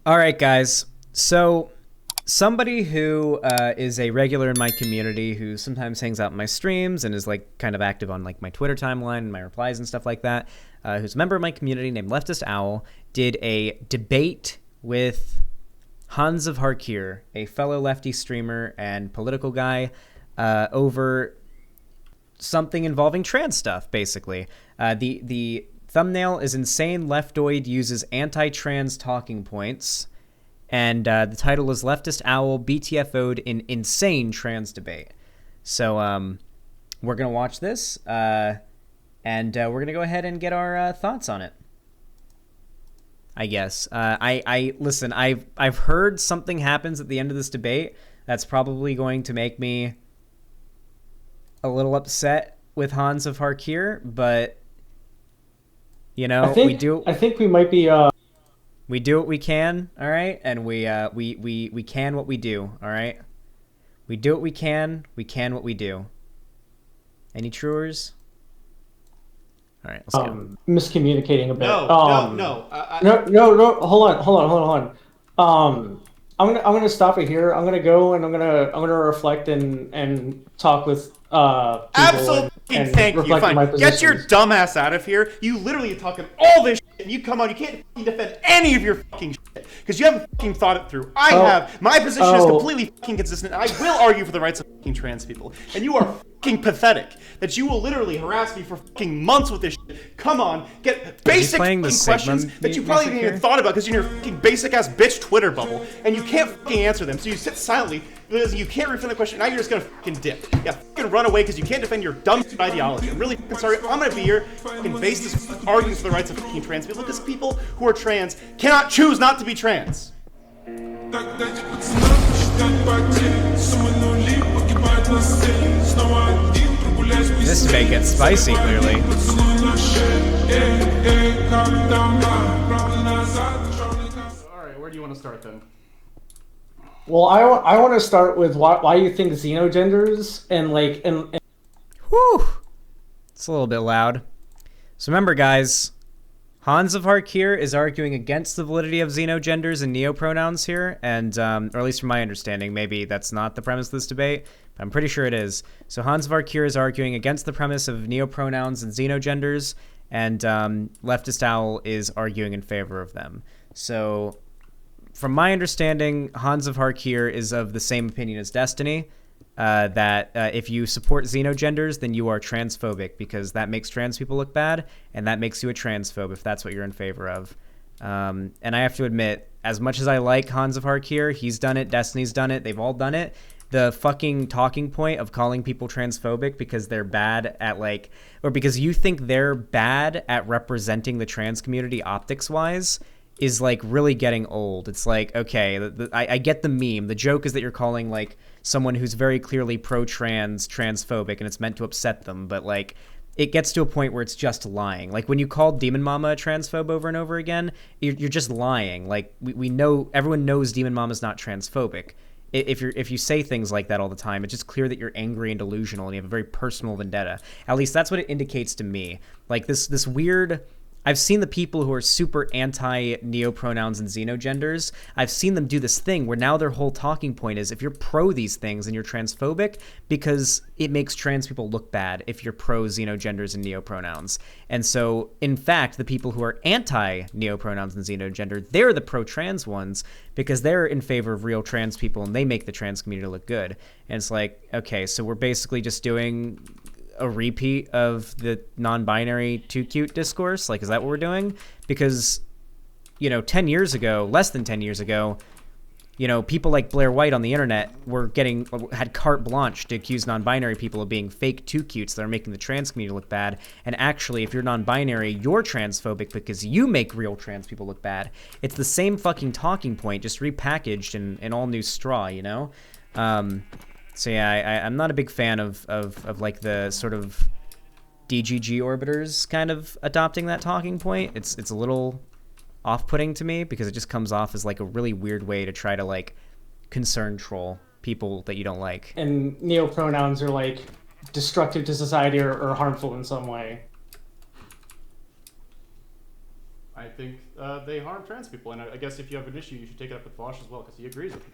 All right, guys. So, somebody who is a regular in my community, who sometimes hangs out in my streams and is like kind of active on like my Twitter timeline and my replies and stuff like that, who's a member of my community named Leftist Owl, did a debate with Hanz of Harkir, a fellow lefty streamer and political guy, over something involving trans stuff. Basically, the thumbnail is "Insane Leftoid Uses Anti-Trans Talking Points," and the title is "Leftist Owl BTFO'd in Insane Trans Debate." So we're going to watch this, and we're going to go ahead and get our thoughts on it, I guess. I listen, I've heard something happens at the end of this debate that's probably going to make me a little upset with Hanz of Harkir, but you know, I think we might be. We do what we can, all right, and we can what we do, all right. We do what we can what we do. Any truers? All right, let's go. Miscommunicating a bit. No. Hold on. I'm gonna stop it here. I'm gonna go and I'm gonna reflect and talk with people. Absolutely, and thank you. reflect on my Fine. Get your positions. dumb ass out of here. You literally are talking all this shit, and you come on. You can't fucking defend any of your fucking shit because you haven't fucking thought it through. I have. My position is completely fucking consistent. I will argue for the rights of fucking trans people, and you are fucking pathetic that you will literally harass me for fucking months with this shit. Come on, get basic fucking questions that you probably haven't even thought about because you're in your fucking basic ass bitch Twitter bubble, and you can't fucking answer them. So you sit silently because you can't refund the question. Now you're just gonna fucking dip. Yeah, fucking run away because you can't defend your dumb ideology. I'm really fucking sorry. I'm gonna be here fucking base this arguing for the rights of fucking trans people because people who are trans cannot choose not to be trans. This debate gets spicy, clearly. Alright, where do you want to start then? Well, I want to start with why you think Xenogenders and Whew. It's a little bit loud. So remember, guys, Hanz of Harkir is arguing against the validity of Xenogenders and Neopronouns here, and or at least from my understanding, maybe that's not the premise of this debate, but I'm pretty sure it is. So Hanz of Harkir is arguing against the premise of Neopronouns and Xenogenders, and Leftist Owl is arguing in favor of them. So from my understanding, Hanz of Harkir is of the same opinion as Destiny, that if you support Xenogenders, then you are transphobic because that makes trans people look bad, and that makes you a transphobe if that's what you're in favor of. And I have to admit, as much as I like Hanz of Harkir, he's done it, Destiny's done it, they've all done it. The fucking talking point of calling people transphobic because they're bad at or because you think they're bad at representing the trans community optics-wise is really getting old. It's like, okay, I get the meme. The joke is that you're calling someone who's very clearly pro-trans transphobic and it's meant to upset them, but it gets to a point where it's just lying. When you call Demon Mama a transphobe over and over again, you're just lying. We know, everyone knows Demon Mama's not transphobic. If you say things like that all the time, it's just clear that you're angry and delusional and you have a very personal vendetta. At least that's what it indicates to me. This weird... I've seen the people who are super anti-neopronouns and xenogenders, I've seen them do this thing where now their whole talking point is if you're pro these things and you're transphobic because it makes trans people look bad if you're pro xenogenders and neopronouns. And so, in fact, the people who are anti-neopronouns and xenogender, they're the pro-trans ones because they're in favor of real trans people and they make the trans community look good. And it's like, okay, so we're basically just doing a repeat of the non-binary too cute discourse? Is that what we're doing? Because, 10 years ago, less than 10 years ago, people like Blair White on the internet had carte blanche to accuse non-binary people of being fake too cutes that are making the trans community look bad. And actually, if you're non-binary, you're transphobic because you make real trans people look bad. It's the same fucking talking point, just repackaged in all new straw, So yeah, I'm not a big fan of the sort of DGG orbiters kind of adopting that talking point. It's a little off-putting to me because it just comes off as a really weird way to try to concern troll people that you don't like. and neopronouns are destructive to society or harmful in some way. I think they harm trans people, and I guess if you have an issue, you should take it up with Vosh as well, because he agrees with me.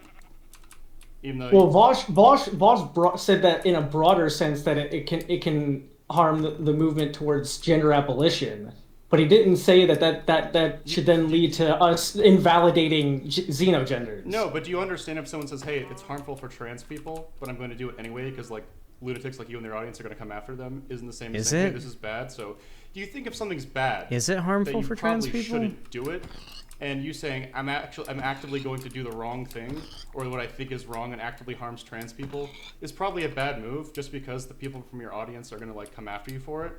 Even though well, Vosh said that in a broader sense that it can harm the movement towards gender abolition, but he didn't say that should then lead to us invalidating xenogenders. No, but do you understand if someone says, "Hey, it's harmful for trans people, but I'm going to do it anyway because like lunatics like you and their audience are going to come after them"? Isn't the same as saying, "Hey, this is bad"? So, do you think if something's bad, is it harmful for trans people? Shouldn't do it, and you saying I'm actively going to do the wrong thing, or what I think is wrong and actively harms trans people, is probably a bad move, just because the people from your audience are going to like come after you for it.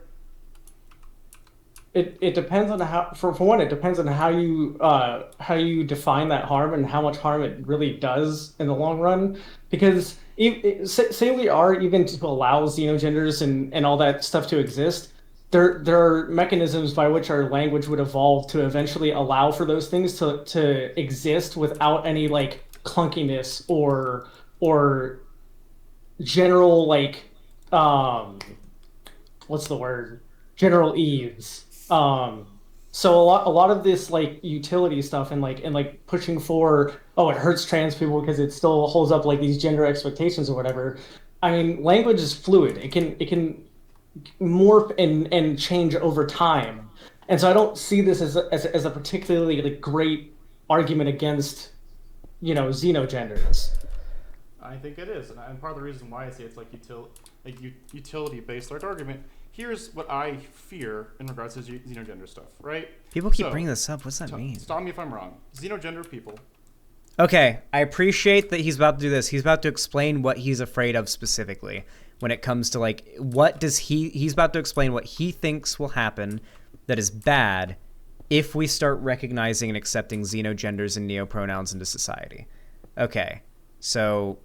It depends on how, for one, it depends on how you define that harm and how much harm it really does in the long run. Because say we are even to allow xenogenders and all that stuff to exist, there are mechanisms by which our language would evolve to eventually allow for those things to exist without any like clunkiness or general like what's the word? General ease. So a lot of this like utility stuff and like pushing for, oh, it hurts trans people because it still holds up like these gender expectations or whatever. I mean, language is fluid. It can morph and change over time. And so I don't see this as a particularly like great argument against, xenogenders. I think it is, and part of the reason why I say it's like utility-based like argument. Here's what I fear in regards to xenogender stuff, right? People keep bringing this up. What's that mean? Stop me if I'm wrong. Xenogender people. Okay, I appreciate that he's about to do this. He's about to explain what he's afraid of specifically when it comes to like what does he's about to explain what he thinks will happen that is bad if we start recognizing and accepting xenogenders and neopronouns into society. Okay, so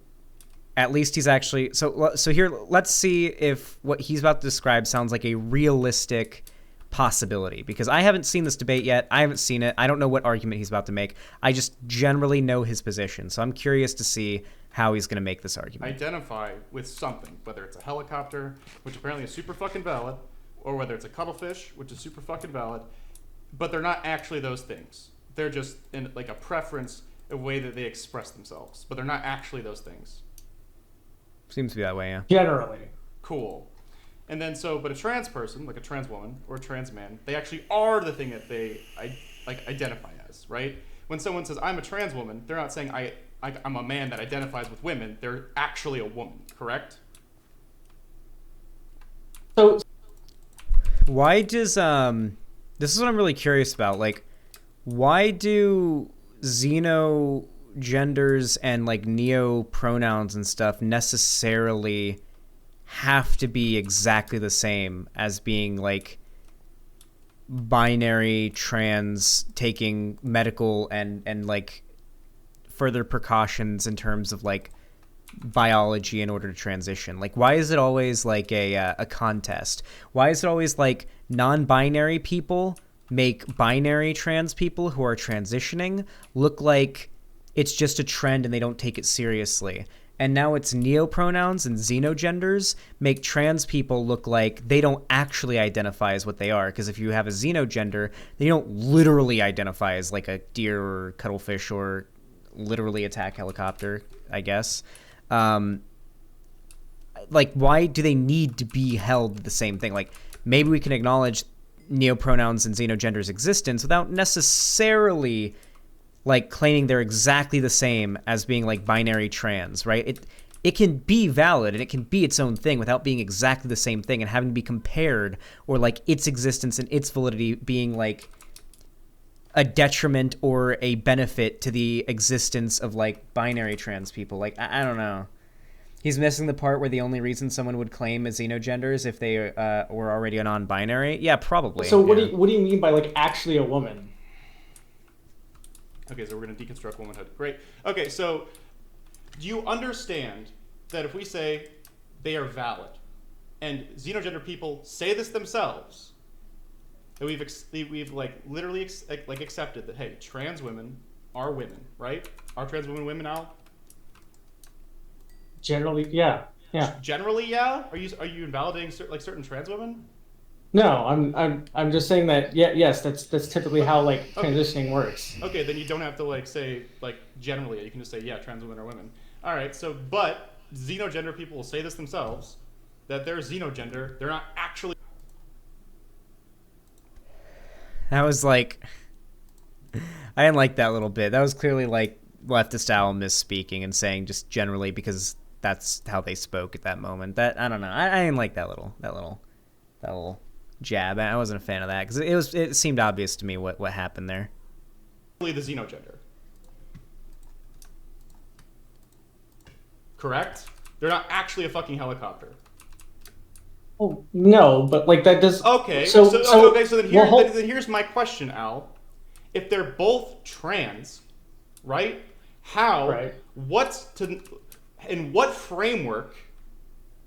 at least he's actually so here let's see if what he's about to describe sounds like a realistic possibility, because I haven't seen this debate yet. I haven't seen it. I don't know what argument he's about to make. I just generally know his position, so I'm curious to see how he's going to make this argument. Identify with something, whether it's a helicopter, which apparently is super fucking valid, or whether it's a cuttlefish, which is super fucking valid, but they're not actually those things. They're just in like a preference, a way that they express themselves, but they're not actually those things. Seems to be that way, yeah. Generally. Cool. And then but a trans person, like a trans woman or a trans man, they actually are the thing that they identify as, right? When someone says, I'm a trans woman, they're not saying I'm a man that identifies with women. They're actually a woman, correct? So why does this is what I'm really curious about. Like, why do xenogenders and like neopronouns and stuff necessarily have to be exactly the same as being like binary trans, taking medical and like further precautions in terms of like biology in order to transition? Like, why is it always like a contest? Why is it always like non-binary people make binary trans people who are transitioning look like it's just a trend and they don't take it seriously? And now it's neopronouns and xenogenders make trans people look like they don't actually identify as what they are. Because if you have a xenogender, they don't literally identify as like a deer or cuttlefish or literally attack helicopter, I guess. Like, why do they need to be held the same thing? Like, maybe we can acknowledge neopronouns and xenogenders' existence without necessarily like claiming they're exactly the same as being like binary trans, right? It can be valid and it can be its own thing without being exactly the same thing and having to be compared, or like its existence and its validity being like a detriment or a benefit to the existence of like binary trans people. Like, I don't know. He's missing the part where the only reason someone would claim as xenogender is if they were already a non-binary. Yeah, probably. So what do you mean by like actually a woman? Okay, so we're going to deconstruct womanhood. Great. Okay, so do you understand that if we say they are valid, and xenogender people say this themselves, that we've like literally accepted that, hey, trans women are women, right? Are trans women now? Generally, yeah. Generally, yeah. Are you invalidating certain trans women? No, I'm just saying that yes, that's typically how like Okay. transitioning works. Okay, then you don't have to like say like generally. You can just say yeah, trans women are women. All right. So, but xenogender people will say this themselves that they're xenogender. They're not actually. That was like, I didn't like that little bit. That was clearly like leftist Al misspeaking and saying just generally because that's how they spoke at that moment. That I don't know. I didn't like that little jab. I wasn't a fan of that because it seemed obvious to me what happened there. The xenogender. Correct? They're not actually a fucking helicopter. Oh no, but like that does. Okay. So Then here's my question, Al. If they're both trans, right? How? Right. In what framework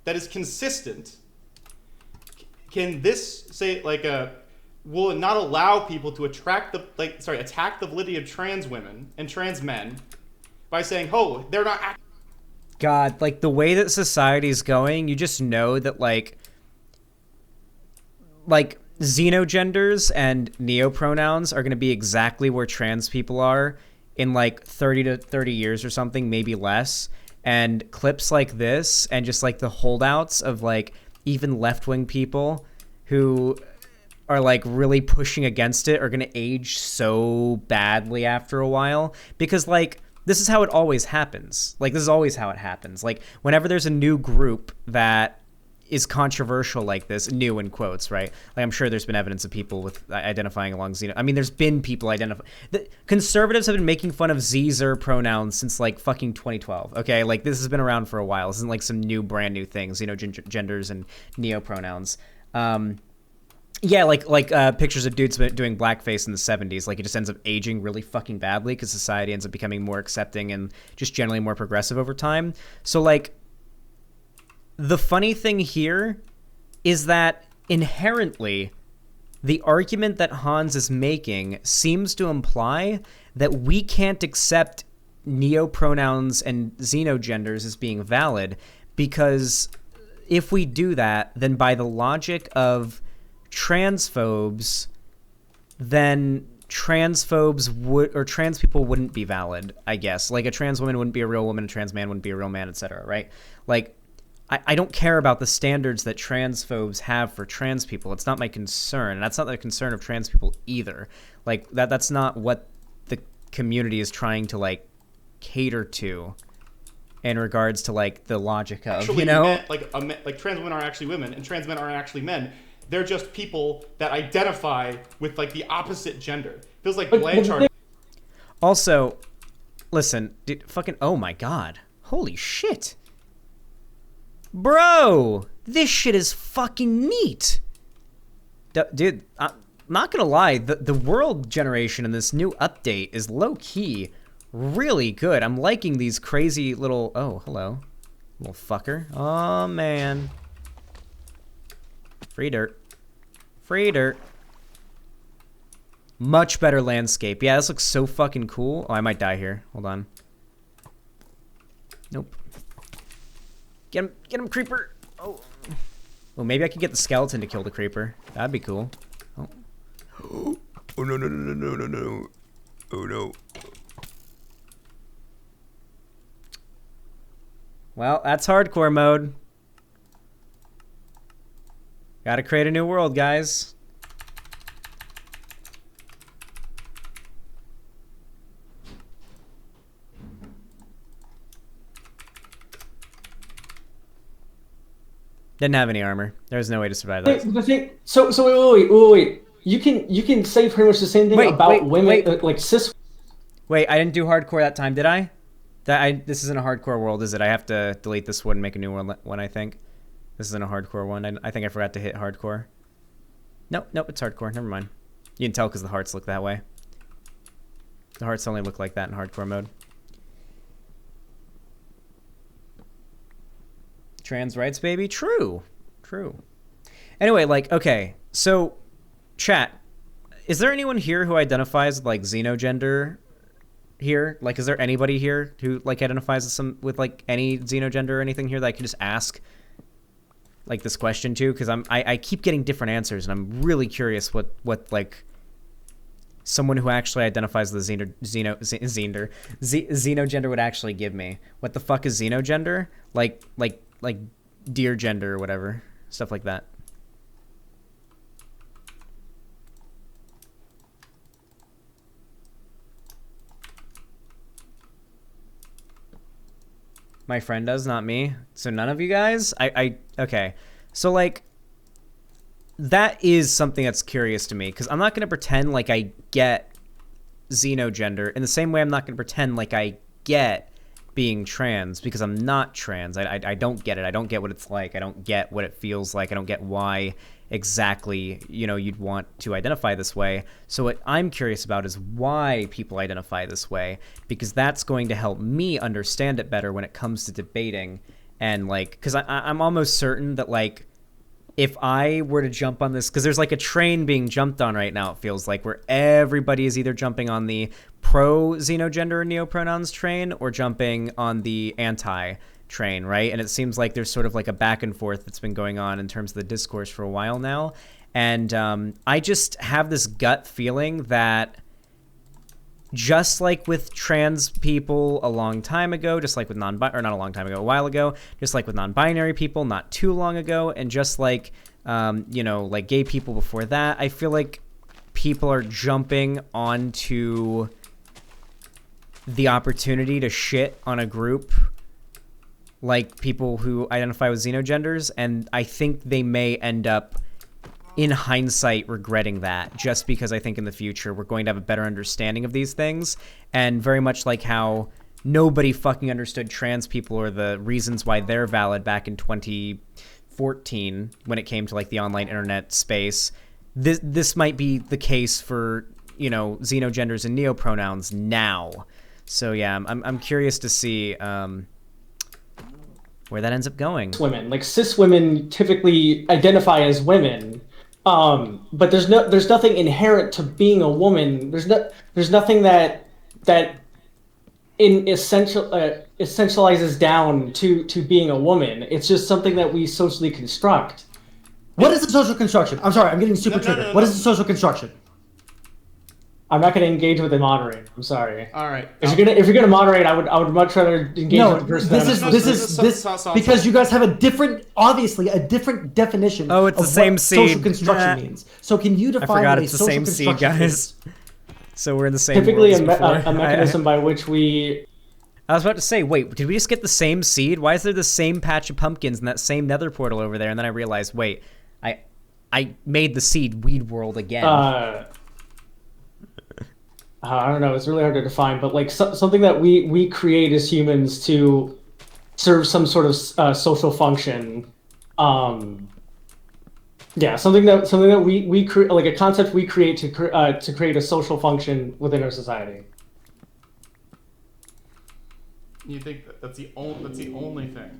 that is consistent can this say will it not allow people to attack the validity of trans women and trans men by saying, oh, they're not God, like the way that society is going, you just know that like xenogenders and neopronouns are going to be exactly where trans people are in like 30 to 30 years or something, maybe less. And clips like this and just like the holdouts of like even left-wing people who are like really pushing against it are going to age so badly after a while because like this is how it always happens. Like this is always how it happens. Like whenever there's a new group that is controversial like this, new in quotes, right? Like I'm sure there's been evidence of people with identifying along xeno. I mean, there's been people the conservatives have been making fun of Zer pronouns since like fucking 2012. Okay, like this has been around for a while. This isn't like some new brand new things, genders and neopronouns. Yeah, like pictures of dudes doing blackface in the 70s. Like it just ends up aging really fucking badly because society ends up becoming more accepting and just generally more progressive over time. So like the funny thing here is that inherently the argument that Hans is making seems to imply that we can't accept neopronouns and xenogenders as being valid because if we do that, then by the logic of transphobes, then transphobes trans people wouldn't be valid, I guess. Like a trans woman wouldn't be a real woman, a trans man wouldn't be a real man, etc., right? Like I don't care about the standards that transphobes have for trans people. It's not my concern. And that's not the concern of trans people either. Like that's not what the community is trying to like cater to in regards to like the logic of, actually you know, like trans women are actually women and trans men aren't actually men. They're just people that identify with like the opposite gender. Feels like Blanchard. Also, listen, dude, fucking oh my god. Holy shit. Bro, this shit is fucking neat. Dude, I'm not gonna lie, the world generation in this new update is low-key really good. I'm liking these crazy little... Oh, hello. Little fucker. Oh, man. Free dirt. Free dirt. Much better landscape. Yeah, this looks so fucking cool. Oh, I might die here. Hold on. Nope. Get him, creeper. Oh. Well, maybe I could get the skeleton to kill the creeper. That'd be cool. Oh. Oh, no. Oh, no. Well, that's hardcore mode. Gotta create a new world, guys. Didn't have any armor. There's no way to survive that. Wait. You can say pretty much the same thing about women, like cis. Wait, I didn't do hardcore that time, did I? This isn't a hardcore world, is it? I have to delete this one and make a new one, I think. This isn't a hardcore one. I think I forgot to hit hardcore. Nope, it's hardcore. Never mind. You can tell because the hearts look that way. The hearts only look like that in hardcore mode. Trans rights, baby. True. Anyway, like, okay. So, chat. Is there anyone here who identifies like xenogender here? Like, is there anybody here who like identifies with like any xenogender or anything here that I can just ask? like this question too, because I keep getting different answers, and I'm really curious what like someone who actually identifies the xenogender would actually give me. What the fuck is xenogender? Like deer gender or whatever, stuff like that. My friend does, not me. So none of you guys? Okay. So, like, that is something that's curious to me, because I'm not going to pretend like I get xenogender in the same way I'm not going to pretend like I get being trans, because I'm not trans. I don't get it. I don't get what it's like. I don't get what it feels like. I don't get why exactly, you know, you'd want to identify this way. So what I'm curious about is why people identify this way, because that's going to help me understand it better when it comes to debating. And like, because I'm almost certain that like if I were to jump on this, because there's like a train being jumped on right now, it feels like, where everybody is either jumping on the pro xenogender or neopronouns train or jumping on the anti train, right? And it seems like there's sort of like a back and forth that's been going on in terms of the discourse for a while now. And I just have this gut feeling that just like with trans people a long time ago, just like with a while ago, just like with non-binary people not too long ago, and just like, you know, like gay people before that, I feel like people are jumping onto the opportunity to shit on a group like people who identify with xenogenders, and I think they may end up, in hindsight, regretting that, just because I think in the future we're going to have a better understanding of these things. And very much like how nobody fucking understood trans people or the reasons why they're valid back in 2014 when it came to like the online internet space, this might be the case for, you know, xenogenders and neopronouns now. So yeah, I'm curious to see where that ends up going. Women, like cis women, typically identify as women. But there's nothing inherent to being a woman. There's nothing that essentializes down to being a woman. It's just something that we socially construct. What is the social construction? I'm sorry, I'm getting super triggered. What is the social construction? I'm not going to engage with the moderator. I'm sorry. All right. If you're gonna moderate, I would much rather engage with the person. This because you guys have obviously a different definition. Oh, it's of the same what seed. Social construction means. So can you define? I forgot what it's a the social same seed, construction guys. is? So we're in the same. Typically, world as a mechanism by which we. I was about to say, wait, did we just get the same seed? Why is there the same patch of pumpkins in that same nether portal over there? And then I realized, wait, I made the seed Weed World again. I don't know. It's really hard to define, but like something that we create as humans to serve some sort of social function. Yeah, something that we create, like a concept we create to create a social function within our society. You think that's the only thing?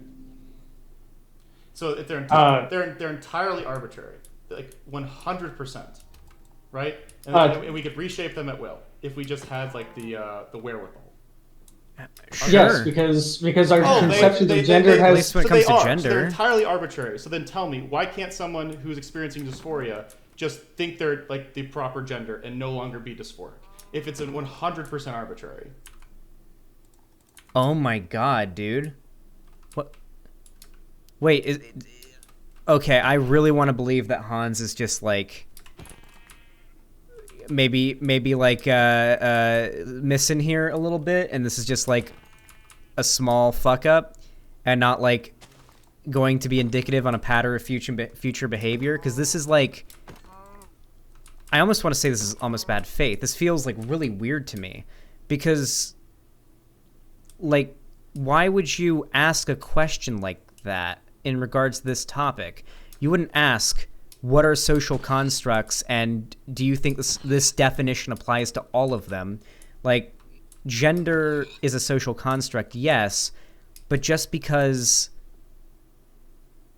So if they're entirely arbitrary, like 100%, right? And we could reshape them at will if we just had like the wherewithal. Sure. Yes, because our conceptions of gender at least when it comes to gender. So they're entirely arbitrary. So then tell me, why can't someone who's experiencing dysphoria just think they're like the proper gender and no longer be dysphoric if it's a 100% arbitrary? Oh my god, dude. What? Wait, okay, I really want to believe that Hans is just like maybe like missing here a little bit, and this is just like a small fuck up and not like going to be indicative on a pattern of future behavior, because this is like, I almost want to say this is almost bad faith. This feels like really weird to me, because like, why would you ask a question like that in regards to this topic? You wouldn't ask, what are social constructs, and do you think this definition applies to all of them? Like, gender is a social construct, yes, but just because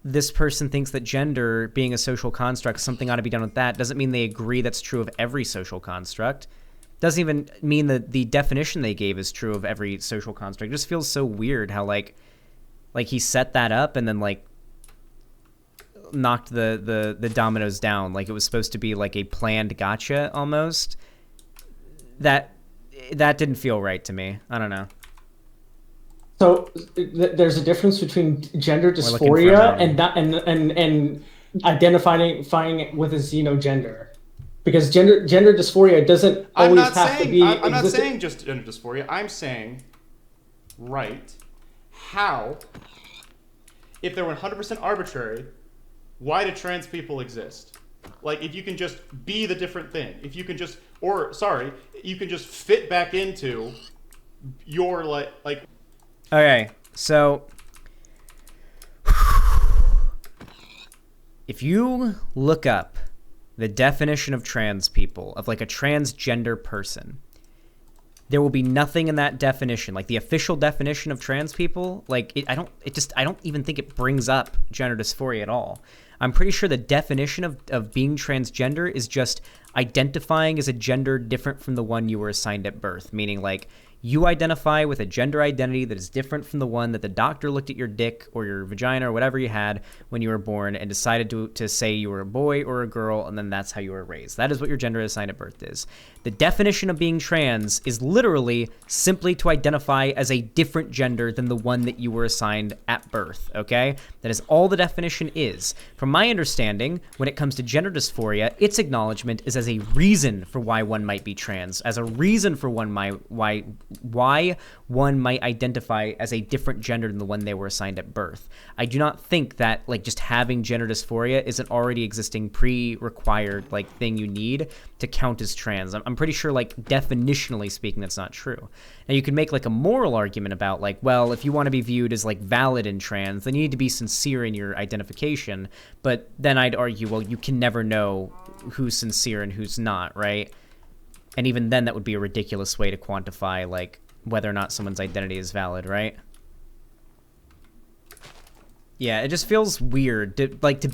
this person thinks that gender being a social construct, something ought to be done with that, doesn't mean they agree that's true of every social construct. Doesn't even mean that the definition they gave is true of every social construct. It just feels so weird how like he set that up and then like knocked the dominoes down. Like it was supposed to be like a planned gotcha almost. That didn't feel right to me. I don't know. So there's a difference between gender dysphoria and identifying with a xenogender, because gender dysphoria doesn't always have to be. I'm not saying just gender dysphoria. I'm saying, right, how, if they're 100% arbitrary, why do trans people exist? Like, if you can just be the different thing, if you can just, you can just fit back into your like. Okay, so if you look up the definition of trans people, of like a transgender person, there will be nothing in that definition, like the official definition of trans people. Like I don't even think it brings up gender dysphoria at all. I'm pretty sure the definition of being transgender is just identifying as a gender different from the one you were assigned at birth, meaning like you identify with a gender identity that is different from the one that the doctor looked at your dick or your vagina or whatever you had when you were born and decided to say you were a boy or a girl, and then that's how you were raised. That is what your gender assigned at birth is. The definition of being trans is literally simply to identify as a different gender than the one that you were assigned at birth, okay? That is all the definition is. From my understanding, when it comes to gender dysphoria, its acknowledgement is as a reason for why one might be trans, as a reason for why one might identify as a different gender than the one they were assigned at birth. I do not think that like just having gender dysphoria is an already existing pre-required like thing you need to count as trans. I'm pretty sure like definitionally speaking that's not true. Now you could make like a moral argument about like, well, if you want to be viewed as like valid in trans, then you need to be sincere in your identification. But then I'd argue, well, you can never know who's sincere and who's not, right? And even then, that would be a ridiculous way to quantify, like, whether or not someone's identity is valid, right? Yeah, it just feels weird to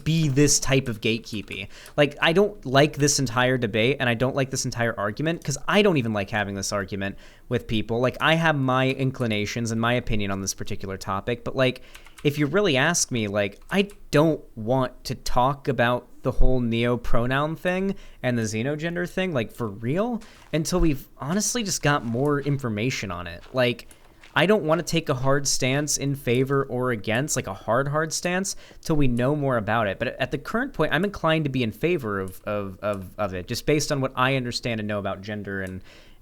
be this type of gatekeepy. Like, I don't like this entire debate, and I don't like this entire argument, because I don't even like having this argument with people. Like, I have my inclinations and my opinion on this particular topic, but, like, if you really ask me, like, I don't want to talk about the whole neopronoun thing and the xenogender thing, like, for real, until we've honestly just got more information on it. Like, I don't want to take a hard stance in favor or against, like a hard stance, till we know more about it. But at the current point, I'm inclined to be in favor of it, just based on what I understand and know about gender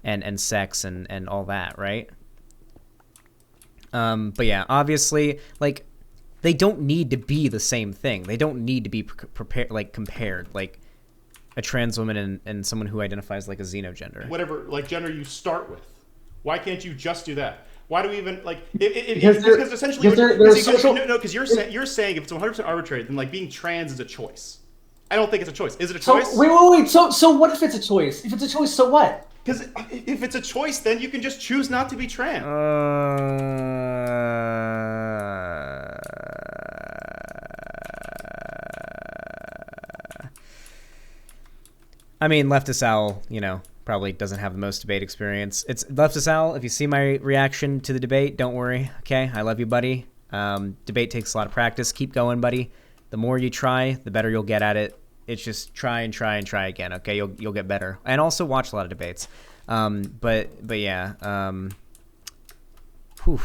and sex and all that, right? But yeah, obviously, like, they don't need to be the same thing. They don't need to be compared, like a trans woman and someone who identifies like a xenogender. Whatever, like, gender you start with. Why can't you just do that? Why do we even like? Because essentially, because you're saying if it's 100% arbitrary, then like being trans is a choice. I don't think it's a choice. Is it a choice? Wait. So what if it's a choice? If it's a choice, so what? Because if it's a choice, then you can just choose not to be trans. I mean, Leftist Owl, probably doesn't have the most debate experience. It's Leftist Owl. If you see my reaction to the debate, don't worry. Okay, I love you, buddy. Debate takes a lot of practice. Keep going, buddy. The more you try, the better you'll get at it. It's just try and try and try again. Okay, you'll get better. And also watch a lot of debates. But yeah. Whew.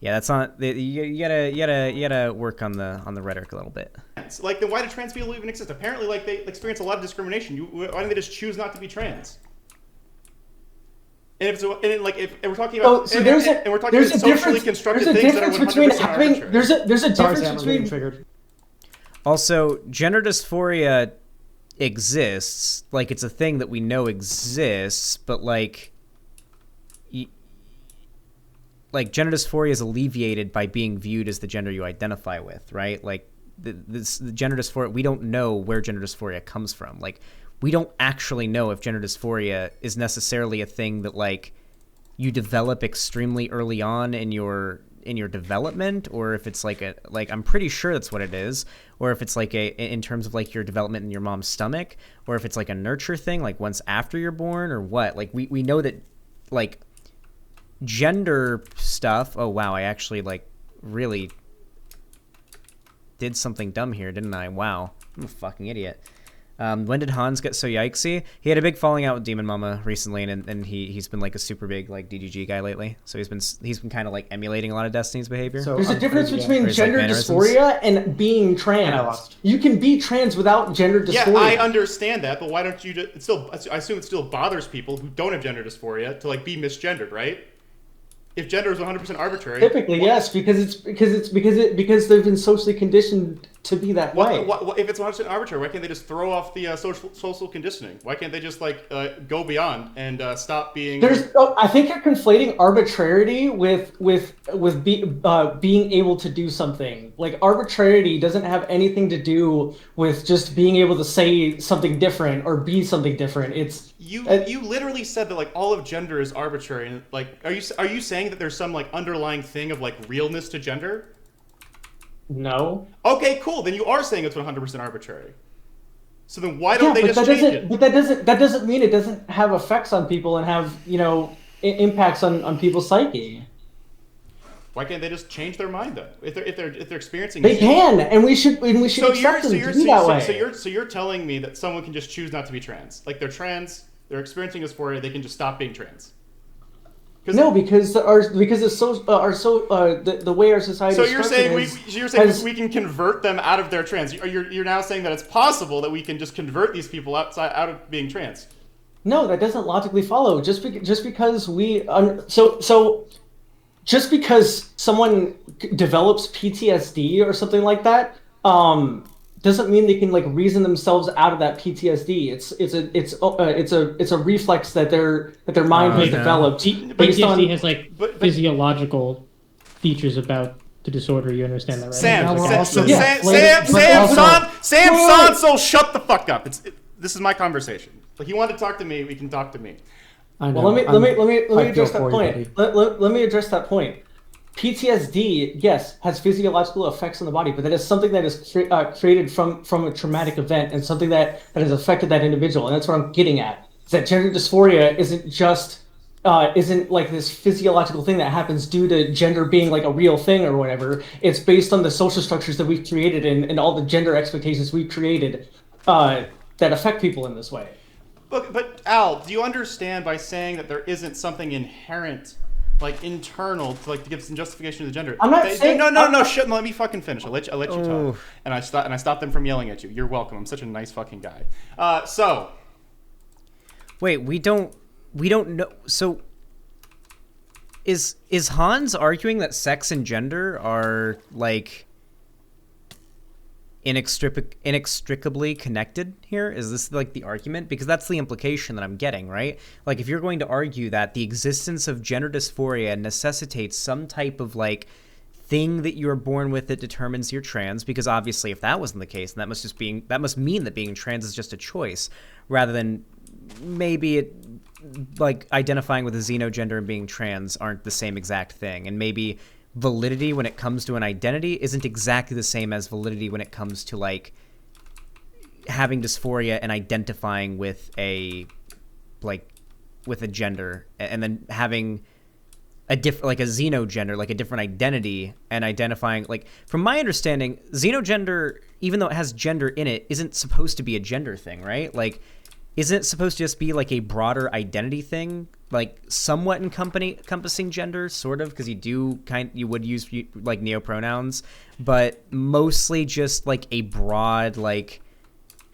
Yeah, that's not. You gotta work on the rhetoric a little bit. Like, then why do trans people even exist? Apparently, like, they experience a lot of discrimination. Why don't they just choose not to be trans? And if we're talking about, there's a socially constructed things that are 100% arbitrary. There's a difference between. Also, gender dysphoria exists. Like, it's a thing that we know exists, but like gender dysphoria is alleviated by being viewed as the gender you identify with, right? Like the gender dysphoria, we don't know where gender dysphoria comes from. Like, we don't actually know if gender dysphoria is necessarily a thing that like you develop extremely early on in your development, or if it's like I'm pretty sure that's what it is, or if it's like in terms of like your development in your mom's stomach, or if it's like a nurture thing, like once after you're born, or what. Like we know that like gender stuff. Oh wow, I actually like really did something dumb here, didn't I? Wow, I'm a fucking idiot. When did Hans get so yikesy? He had a big falling out with Demon Mama recently, and he's been like a super big like DGG guy lately. So he's been kind of like emulating a lot of Destiny's behavior. There's a difference between gender dysphoria and being trans. You can be trans without gender dysphoria. Yeah, I understand that, but why don't you? I assume it still bothers people who don't have gender dysphoria to like be misgendered, right? If gender is 100% arbitrary, typically yes, because they've been socially conditioned to be that way. If it's 100% arbitrary, why can't they just throw off the social conditioning? Why can't they just like go beyond and stop being? I think you're conflating arbitrarity with being able to do something. Like arbitrarity doesn't have anything to do with just being able to say something different or be something different. It's you literally said that like all of gender is arbitrary, and like are you saying that there's some like underlying thing of like realness to gender? No. Okay, cool. Then you are saying it's 100% arbitrary. So then why don't they just change it? But that doesn't mean it doesn't have effects on people and have impacts on people's psyche. Why can't they just change their mind then? If they're experiencing they can, and we should accept them to be that way. So you're telling me that someone can just choose not to be trans? Like they're trans, they're experiencing dysphoria, they can just stop being trans? No, because the way our society. So you're saying we can convert them out of their trans? You're now saying that it's possible that we can just convert these people out of being trans? No, that doesn't logically follow. Just because someone develops PTSD or something like that, doesn't mean they can like reason themselves out of that PTSD. It's a reflex that their mind has developed. PTSD has like physiological features about the disorder. You understand that, right? Sam Sansel, shut the fuck up. This is my conversation. Like you want to talk to me, we can talk to me. I know. Well, let me address that point. Let me address that point. PTSD, yes, has physiological effects on the body, but that is something that is created from a traumatic event and something that has affected that individual. And that's what I'm getting at. Is that gender dysphoria isn't like this physiological thing that happens due to gender being like a real thing or whatever. It's based on the social structures that we've created and all the gender expectations we've created that affect people in this way. But Al, do you understand by saying that there isn't something inherent, like internal, to like to give some justification to the gender? I'm not saying no. Shut. Let me fucking finish. I'll let you talk. And I stop them from yelling at you. You're welcome. I'm such a nice fucking guy. So. Wait, we don't know. So. Is Hans arguing that sex and gender are like inextricably connected here? Is this like the argument? Because that's the implication that I'm getting, right? Like if you're going to argue that the existence of gender dysphoria necessitates some type of like thing that you're born with that determines you're trans, because obviously if that wasn't the case, then that must mean that being trans is just a choice rather than maybe it like identifying with a xenogender and being trans aren't the same exact thing, and maybe validity when it comes to an identity isn't exactly the same as validity when it comes to like having dysphoria and identifying with a gender, and then having a xenogender, like a different identity, and identifying like, from my understanding, xenogender, even though it has gender in it, isn't supposed to be a gender thing, right? Like, isn't it supposed to just be like a broader identity thing, like somewhat encompassing gender, sort of, because you would use like neopronouns, but mostly just like a broad like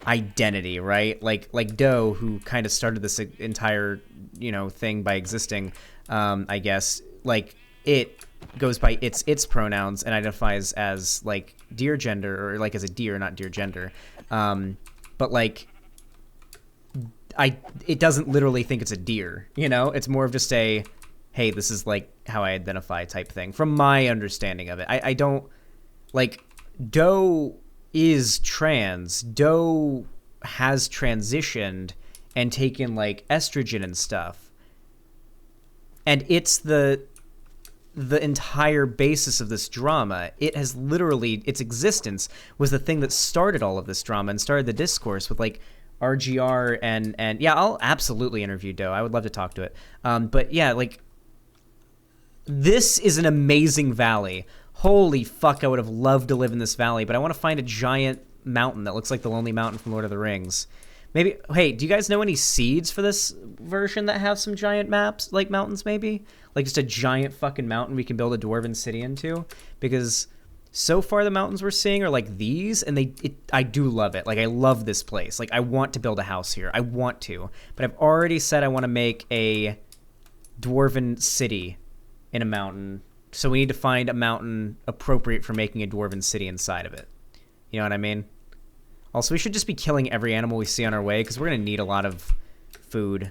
identity, right? Like Doe, who kind of started this entire thing by existing, I guess, like it goes by its pronouns and identifies as like dear gender, or like as a deer, not dear gender, but like it doesn't literally think it's a deer, it's more of just a, hey, this is like how I identify type thing, from my understanding of it. I don't like, Doe is trans. Doe has transitioned and taken like estrogen and stuff, and it's the entire basis of this drama. It has literally, its existence was the thing that started all of this drama and started the discourse with like RGR and yeah, I'll absolutely interview Doe. I would love to talk to it. But yeah, like, this is an amazing valley. Holy fuck, I would have loved to live in this valley, but I want to find a giant mountain that looks like the Lonely Mountain from Lord of the Rings. Maybe, hey, do you guys know any seeds for this version that have some giant maps, like mountains maybe? Like just a giant fucking mountain we can build a dwarven city into? Because so far the mountains we're seeing are like these, and I do love it. Like, I love this place. Like, I want to build a house here. I want to. But I've already said I want to make a dwarven city in a mountain. So we need to find a mountain appropriate for making a dwarven city inside of it. You know what I mean? Also, we should just be killing every animal we see on our way, because we're going to need a lot of food.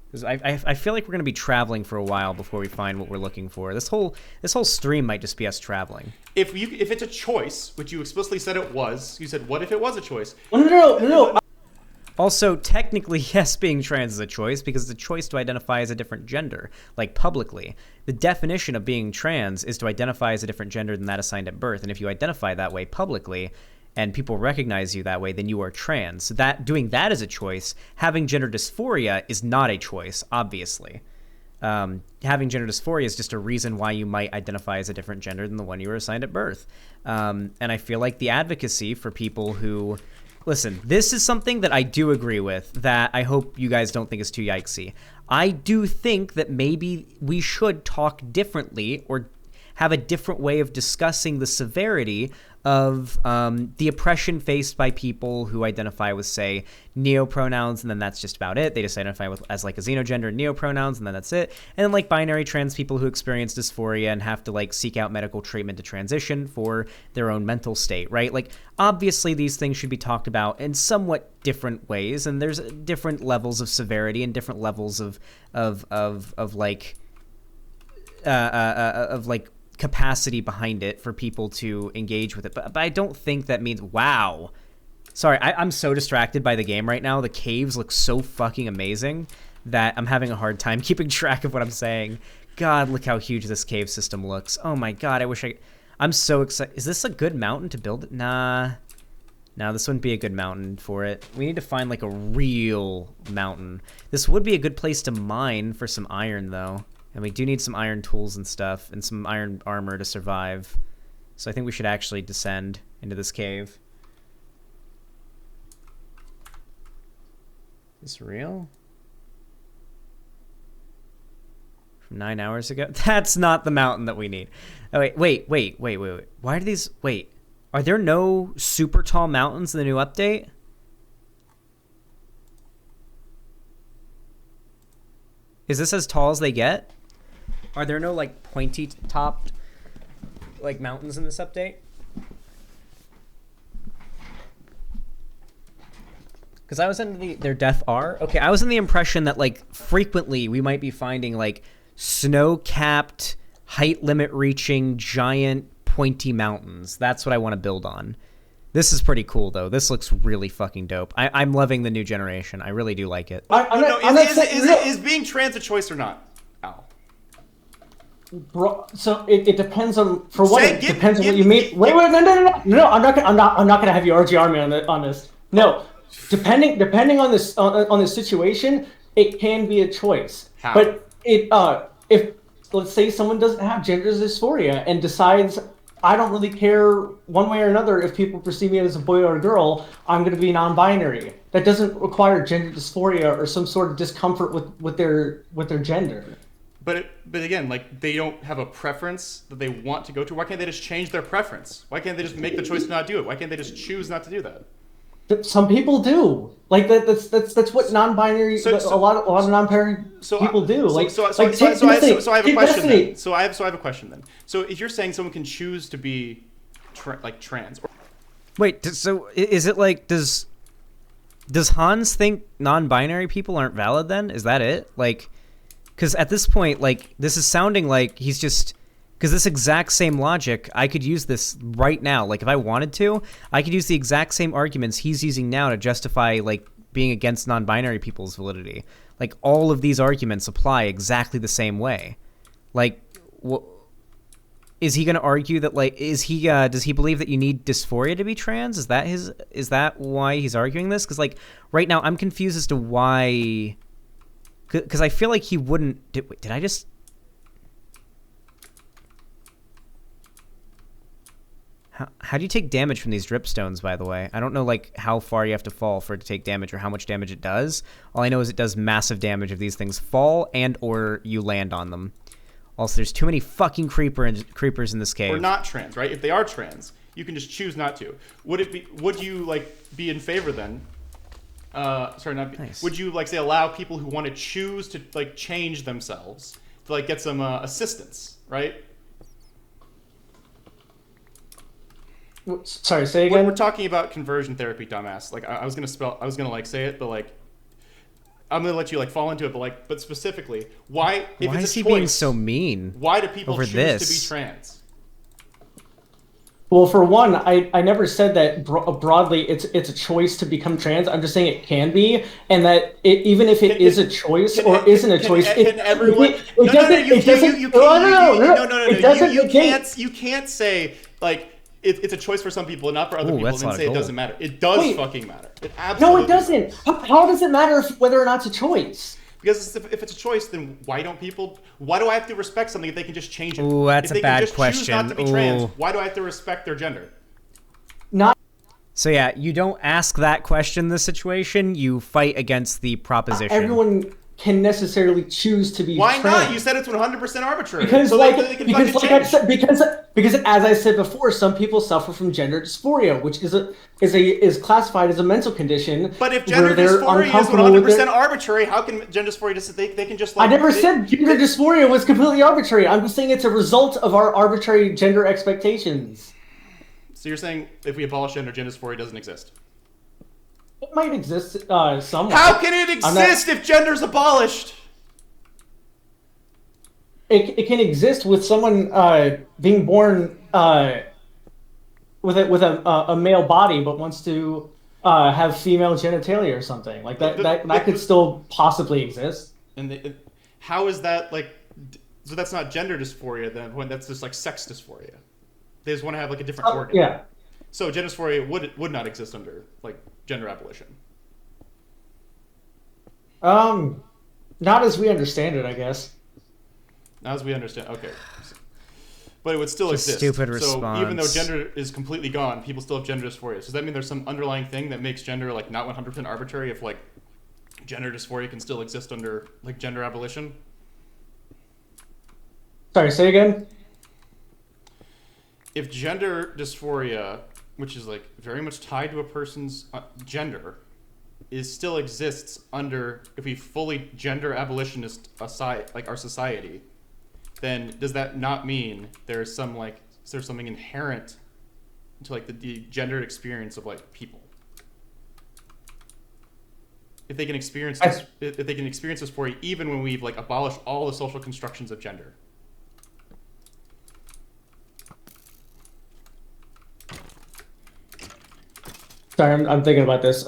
Because I feel like we're going to be traveling for a while before we find what we're looking for. This whole stream might just be us traveling. If it's a choice, which you explicitly said it was, you said, what if it was a choice? No. Also, technically, yes, being trans is a choice, because it's a choice to identify as a different gender, like publicly. The definition of being trans is to identify as a different gender than that assigned at birth, and if you identify that way publicly, and people recognize you that way, then you are trans. So doing that is a choice. Having gender dysphoria is not a choice, obviously. Having gender dysphoria is just a reason why you might identify as a different gender than the one you were assigned at birth. And I feel like the advocacy for people who... Listen, this is something that I do agree with, that I hope you guys don't think is too yikesy. I do think that maybe we should talk differently or have a different way of discussing the severity of the oppression faced by people who identify with, say, neopronouns, and then that's just about it. They just identify as like a xenogender and neopronouns, and then that's it. And then like binary trans people who experience dysphoria and have to like seek out medical treatment to transition for their own mental state, right? Like, obviously these things should be talked about in somewhat different ways, and there's different levels of severity and different levels of capacity behind it for people to engage with it. But I don't think that means, wow. Sorry, I'm so distracted by the game right now. The caves look so fucking amazing that I'm having a hard time keeping track of what I'm saying. God, look how huge this cave system looks. Oh my god, I'm so excited. Is this a good mountain to build it? Nah, this wouldn't be a good mountain for it. We need to find like a real mountain. This would be a good place to mine for some iron though. And we do need some iron tools and stuff, and some iron armor to survive. So I think we should actually descend into this cave. Is this real? From 9 hours ago? That's not the mountain that we need. Oh, wait. Why do these... Wait. Are there no super tall mountains in the new update? Is this as tall as they get? Are there no, like, pointy-topped, like, mountains in this update? Because I was under their def R? Okay, I was in the impression that, like, frequently we might be finding, like, snow-capped, height-limit-reaching, giant, pointy mountains. That's what I want to build on. This is pretty cool, though. This looks really fucking dope. I'm loving the new generation. I really do like it. Is being trans a choice or not? Al. Bro, so it depends on depends on what you mean. Wait, no! I'm not gonna have you RGR me on this. No, depending on this on the situation, it can be a choice. How? But if let's say someone doesn't have gender dysphoria and decides, I don't really care one way or another if people perceive me as a boy or a girl, I'm going to be non-binary. That doesn't require gender dysphoria or some sort of discomfort with their gender. But again, like, they don't have a preference that they want to go to. Why can't they just change their preference? Why can't they just make the choice to not do it? Why can't they just choose not to do that? Some people do. Like that's what non-binary. A lot of non-binary people do. So I have a question then. So I have a question then. So if you're saying someone can choose to be trans, wait. So is it like does Hans think non-binary people aren't valid then? Is that it? Like, because at this point, like, this is sounding like he's just. Because this exact same logic, I could use this right now. Like, if I wanted to, I could use the exact same arguments he's using now to justify, like, being against non-binary people's validity. Like, all of these arguments apply exactly the same way. Like, is he going to argue that, like, does he believe that you need dysphoria to be trans? Is that why he's arguing this? Because, like, right now, I'm confused as to why... Because I feel like he wouldn't... Did I just... How do you take damage from these dripstones, by the way? I don't know, like, how far you have to fall for it to take damage or how much damage it does. All I know is it does massive damage if these things fall and or you land on them. Also, there's too many fucking creepers in this cave. Or not trans, right? If they are trans, you can just choose not to. Would you, like, be in favor then? Nice. Would you, like, say, allow people who want to choose to, like, change themselves to, like, get some assistance, right? Sorry, say again. We're talking about conversion therapy, dumbass. Like, I was gonna like say it, but like, I'm gonna let you like fall into it. But specifically, why? If Why it's is a he choice, being so mean? Why do people over choose this? to be trans? Well, for one, I never said that broadly it's a choice to become trans. I'm just saying it can be, and that even if it is a choice or isn't a choice, can everyone? You can't say like it's a choice for some people and not for other people, and then say it doesn't matter. It does fucking matter. It absolutely no, it doesn't. Matters. How does it matter whether or not it's a choice? Because if it's a choice, then why do I have to respect something if they can just change it? Ooh, that's if they a bad can just question. Choose not to be trans, why do I have to respect their gender? Not. So yeah, you don't ask that question in this situation. You fight against the proposition. Everyone can necessarily choose to be Why trans. not? You said it's 100% arbitrary. Because, so like, they can because, fucking like I change. said, because as I said before, some people suffer from gender dysphoria, which is classified as a mental condition. But if gender dysphoria is 100% arbitrary, how can gender dysphoria just they can just like? I never said gender dysphoria was completely arbitrary. I'm just saying it's a result of our arbitrary gender expectations. So you're saying if we abolish gender dysphoria doesn't exist? It might exist somewhere. How can it exist if gender's abolished? It can exist with someone being born with a male body, but wants to have female genitalia or something like that. That could still possibly exist. And how is that like? So that's not gender dysphoria then. When that's just like sex dysphoria. They just want to have like a different organ. Yeah. So gender dysphoria would not exist under like gender abolition. Not as we understand it, I guess. Not as we understand. Okay. But it would still It's a exist. stupid So response. even though gender is completely gone, people still have gender dysphoria. So does that mean there's some underlying thing that makes gender like not 100% arbitrary if like gender dysphoria can still exist under like gender abolition? Sorry, say again. If gender dysphoria, which is like very much tied to a person's gender, still exists under, if we fully gender abolitionist aside, like our society, then does that not mean there's something inherent to like the gendered experience of like people? If they can experience this, if they can experience dysphoria even when we've like abolished all the social constructions of gender. Sorry, I'm thinking about this.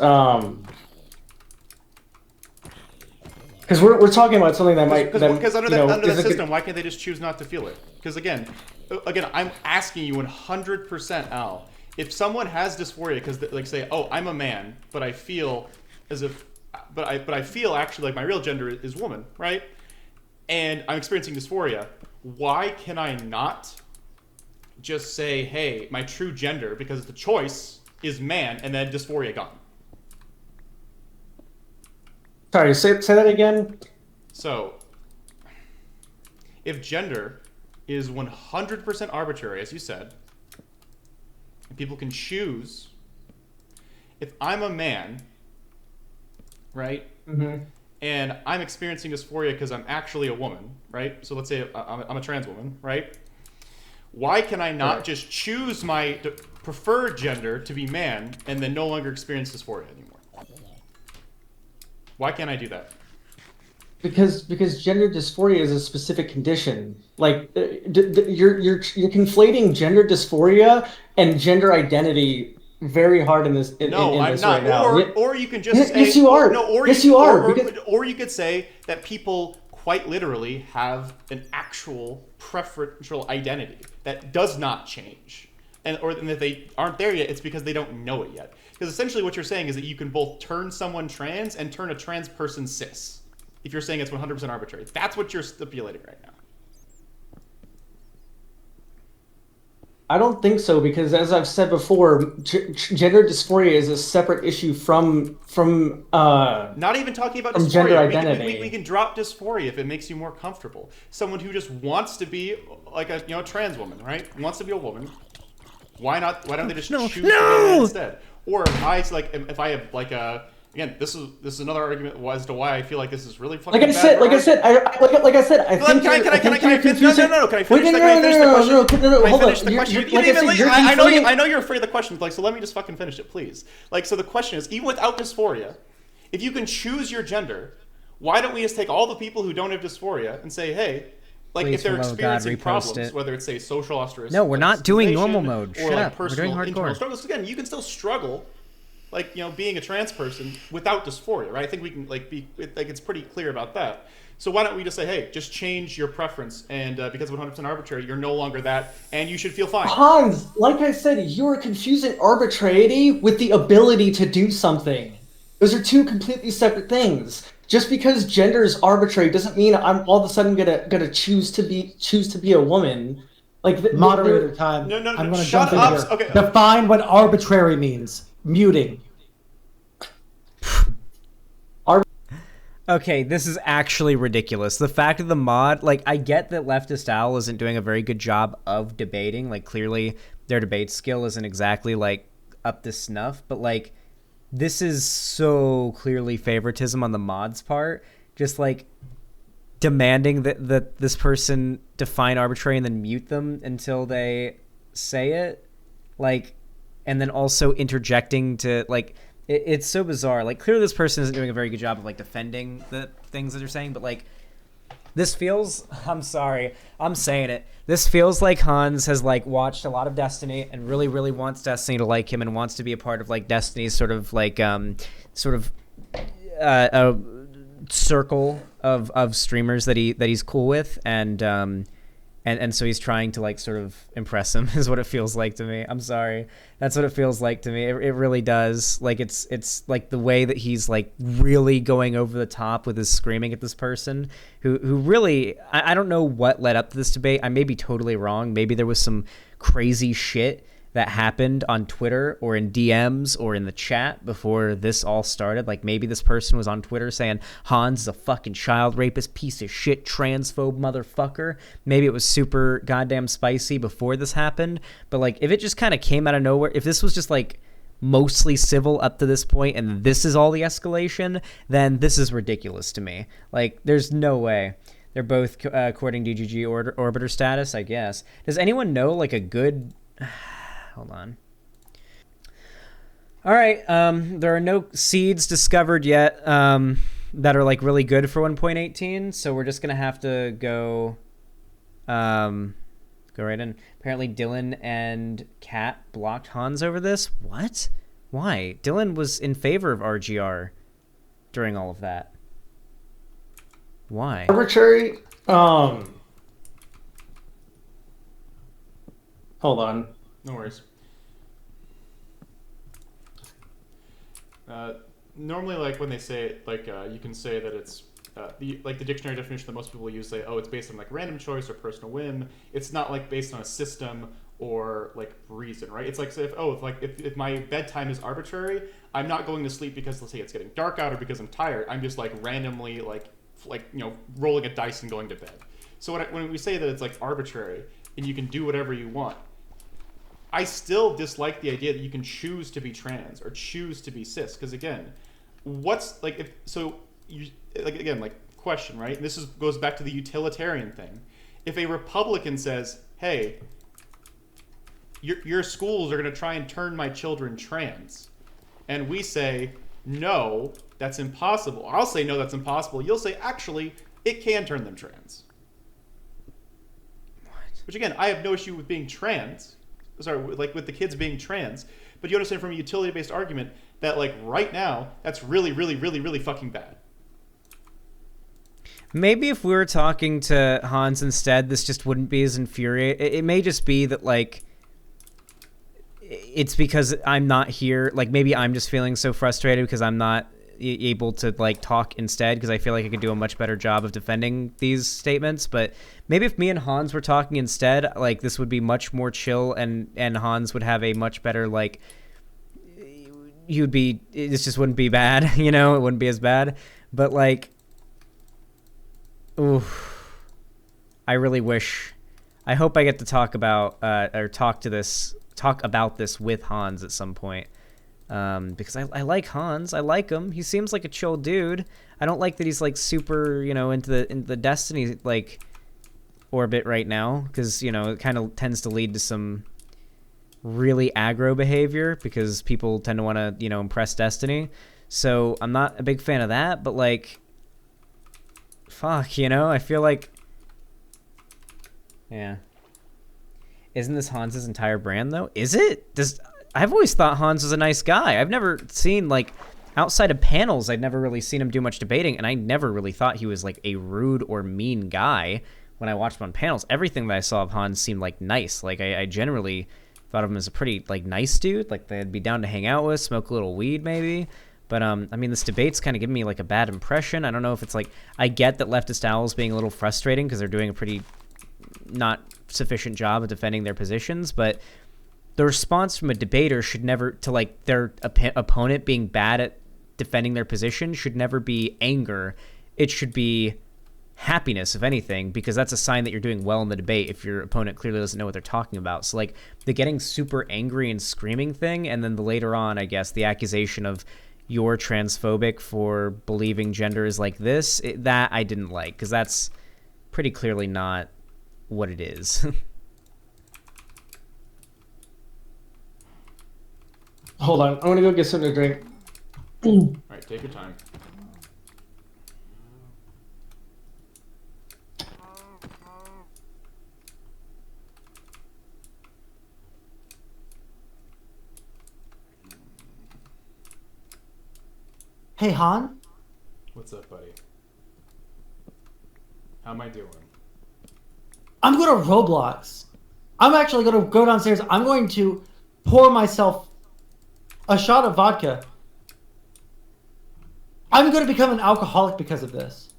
Because we're talking about something that might because under that system, why can't they just choose not to feel it? Because again, I'm asking you 100%, Al. If someone has dysphoria, because like say, oh, I'm a man, but I feel as if, but I feel actually like my real gender is woman, right? And I'm experiencing dysphoria. Why can I not just say, hey, my true gender, because the choice is man, and then dysphoria gone? Sorry, say that again. So, if gender is 100% arbitrary, as you said, and people can choose, if I'm a man, right, and I'm experiencing dysphoria because I'm actually a woman, right? So let's say I'm a trans woman, right? Why can I not just choose my preferred gender to be man and then no longer experience dysphoria anymore? Why can't I do that? Because gender dysphoria is a specific condition. Like you're conflating gender dysphoria and gender identity very hard in this. No, I'm not. Right now. Or you can just say, yes, you are. No, or yes, you are. Or you could say that people quite literally have an actual preferential identity that does not change, and if they aren't there yet, it's because they don't know it yet. Because essentially what you're saying is that you can both turn someone trans and turn a trans person cis. If you're saying it's 100% arbitrary, that's what you're stipulating right now. I don't think so because, as I've said before, gender dysphoria is a separate issue from not even talking about from dysphoria. gender identity. We can drop dysphoria if it makes you more comfortable. Someone who just wants to be like a trans woman, right? Wants to be a woman. Why not? Why don't they just choose to be that instead? Or if I have like a again, this is another argument as to why I feel like this is really fucking bad. Like I said, I think can I finish? No. Can I finish? Can I finish the question? No. Hold finish on. the question? I know you're afraid of the question. Like, so let me just fucking finish it, please. Like, so the question is, even without dysphoria, if you can choose your gender, why don't we just take all the people who don't have dysphoria and say, hey, like Please, if they're for the love of experiencing God, repost problems, it. whether it's say social ostracism, No, we're not doing normal isolation, mode. or Shut like up. We're personal doing internal hardcore. struggles. Again, you can still struggle, like being a trans person without dysphoria, right? I think we can it's pretty clear about that. So why don't we just say, hey, just change your preference, and because of 100% arbitrary, you're no longer that, and you should feel fine. Hans, like I said, you're confusing arbitrarity with the ability to do something. Those are two completely separate things. Just because gender is arbitrary doesn't mean I'm all of a sudden gonna choose to be a woman. Like Moderator time. No, I'm going to shut jump in up. here. Okay. Define what arbitrary means. Muting. Okay, this is actually ridiculous. The fact of the mod, like, I get that Leftist Owl isn't doing a very good job of debating. Like, clearly their debate skill isn't exactly, like, up to snuff. But, like, this is so clearly favoritism on the mod's part. Just, like, demanding that this person define arbitrary and then mute them until they say it. Like, and then also interjecting to, like... It's so bizarre. Like, clearly this person isn't doing a very good job of, like, defending the things that they're saying, but, like, this feels... I'm sorry. I'm saying it. This feels like Hans has, like, watched a lot of Destiny and really, really wants Destiny to like him and wants to be a part of, like, Destiny's sort of, like, a circle of streamers that he's cool with, and so he's trying to, like, sort of impress him is what it feels like to me. I'm sorry. That's what it feels like to me. It really does. Like, it's like the way that he's, like, really going over the top with his screaming at this person who really, I don't know what led up to this debate. I may be totally wrong. Maybe there was some crazy shit that happened on Twitter or in DMs or in the chat before this all started. Like, maybe this person was on Twitter saying Hans is a fucking child rapist, piece of shit, transphobe motherfucker. Maybe it was super goddamn spicy before this happened. But, like, if it just kind of came out of nowhere, if this was just, like, mostly civil up to this point and this is all the escalation, then this is ridiculous to me. Like, there's no way. They're both courting DGG orbiter status, I guess. Does anyone know, like, a good... Hold on. All right. There are no seeds discovered yet that are, like, really good for 1.18, so we're just gonna have to go right in. Apparently, Dylan and Kat blocked Hans over this. What? Why? Dylan was in favor of RGR during all of that. Why? Arbitrary. Hold on. No worries. Normally, like, when they say it, like, you can say that it's the dictionary definition that most people use, say, oh, it's based on, like, random choice or personal whim. It's not, like, based on a system or, like, reason, right? It's like, so if my bedtime is arbitrary, I'm not going to sleep because, let's say, it's getting dark out or because I'm tired. I'm just, like, randomly, like rolling a dice and going to bed. So when we say that it's, like, arbitrary and you can do whatever you want, I still dislike the idea that you can choose to be trans or choose to be cis. Because, again, what's, like, if so you, like, again, like, question, right? And this goes back to the utilitarian thing. If a Republican says, hey, your schools are going to try and turn my children trans, and we say, no, that's impossible. I'll say, no, that's impossible. You'll say, actually, it can turn them trans. What? Which, again, I have no issue with being trans. Sorry, like, with the kids being trans, but you understand from a utility-based argument that, like, right now, that's really, really, really, really fucking bad. Maybe if we were talking to Hans instead, this just wouldn't be as infuriating. It may just be that, like, it's because I'm not here. Like, maybe I'm just feeling so frustrated because I'm not able to like talk instead, because I feel like I could do a much better job of defending these statements. But maybe if me and Hans were talking instead, like this would be much more chill, and Hans would have a much better like. This just wouldn't be bad, you know. It wouldn't be as bad. But like, oof, I really wish. I hope I get to talk about talk about this with Hans at some point. Because I like Hans. I like him. He seems like a chill dude. I don't like that he's like super, you know, into the Destiny like orbit right now, because, you know, it kind of tends to lead to some really aggro behavior because people tend to want to, you know, impress Destiny. So I'm not a big fan of that, but like, fuck, you know, I feel like, yeah. Isn't this Hans's entire brand though? Is it? I've always thought Hans was a nice guy. I've never seen, like, outside of panels, I'd never really seen him do much debating, and I never really thought he was, like, a rude or mean guy when I watched him on panels. Everything that I saw of Hans seemed, like, nice. Like, I generally thought of him as a pretty, like, nice dude. Like, they'd be down to hang out with, smoke a little weed, maybe. But, I mean, this debate's kind of giving me, like, a bad impression. I don't know if it's, like, I get that leftist owls being a little frustrating because they're doing a pretty not sufficient job of defending their positions, but the response from a debater should never, to like their opponent being bad at defending their position, should never be anger. It should be happiness, if anything, because that's a sign that you're doing well in the debate if your opponent clearly doesn't know what they're talking about. So like the getting super angry and screaming thing, and then the later on, I guess, the accusation of you're transphobic for believing gender is like this, that I didn't like, because that's pretty clearly not what it is. Hold on, I'm gonna go get something to drink. All right, take your time. Hey, Han? What's up, buddy? How am I doing? I'm going to Roblox. I'm actually going to go downstairs. I'm going to pour myself a shot of vodka. I'm going to become an alcoholic because of this.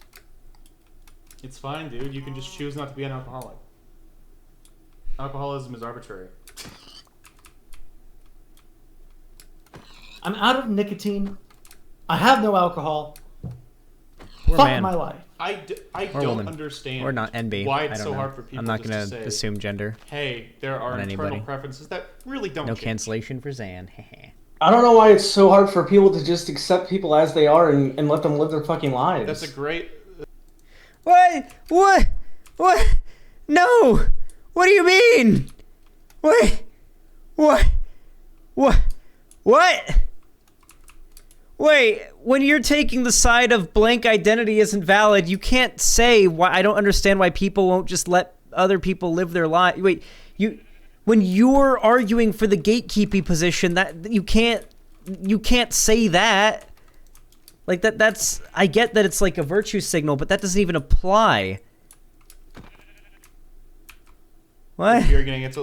It's fine, dude. You can just choose not to be an alcoholic. Alcoholism is arbitrary. I'm out of nicotine. I have no alcohol. Or Fuck man. my life. I Or don't woman. understand Or not, NB. why I it's don't so know. hard for people I'm not just going to to say, assume gender. hey, there are on internal anybody. preferences that really don't No change. cancellation for Zan. I don't know why it's so hard for people to just accept people as they are and let them live their fucking lives. That's a great... What? What? What? No! What do you mean? What? What? What? What? Wait, when you're taking the side of blank identity isn't valid, you can't say why. I don't understand why people won't just let other people live their life. Wait, when you're arguing for the gatekeeping position, that you can't say that. Like that's I get that it's like a virtue signal, but that doesn't even apply. What? You're getting it.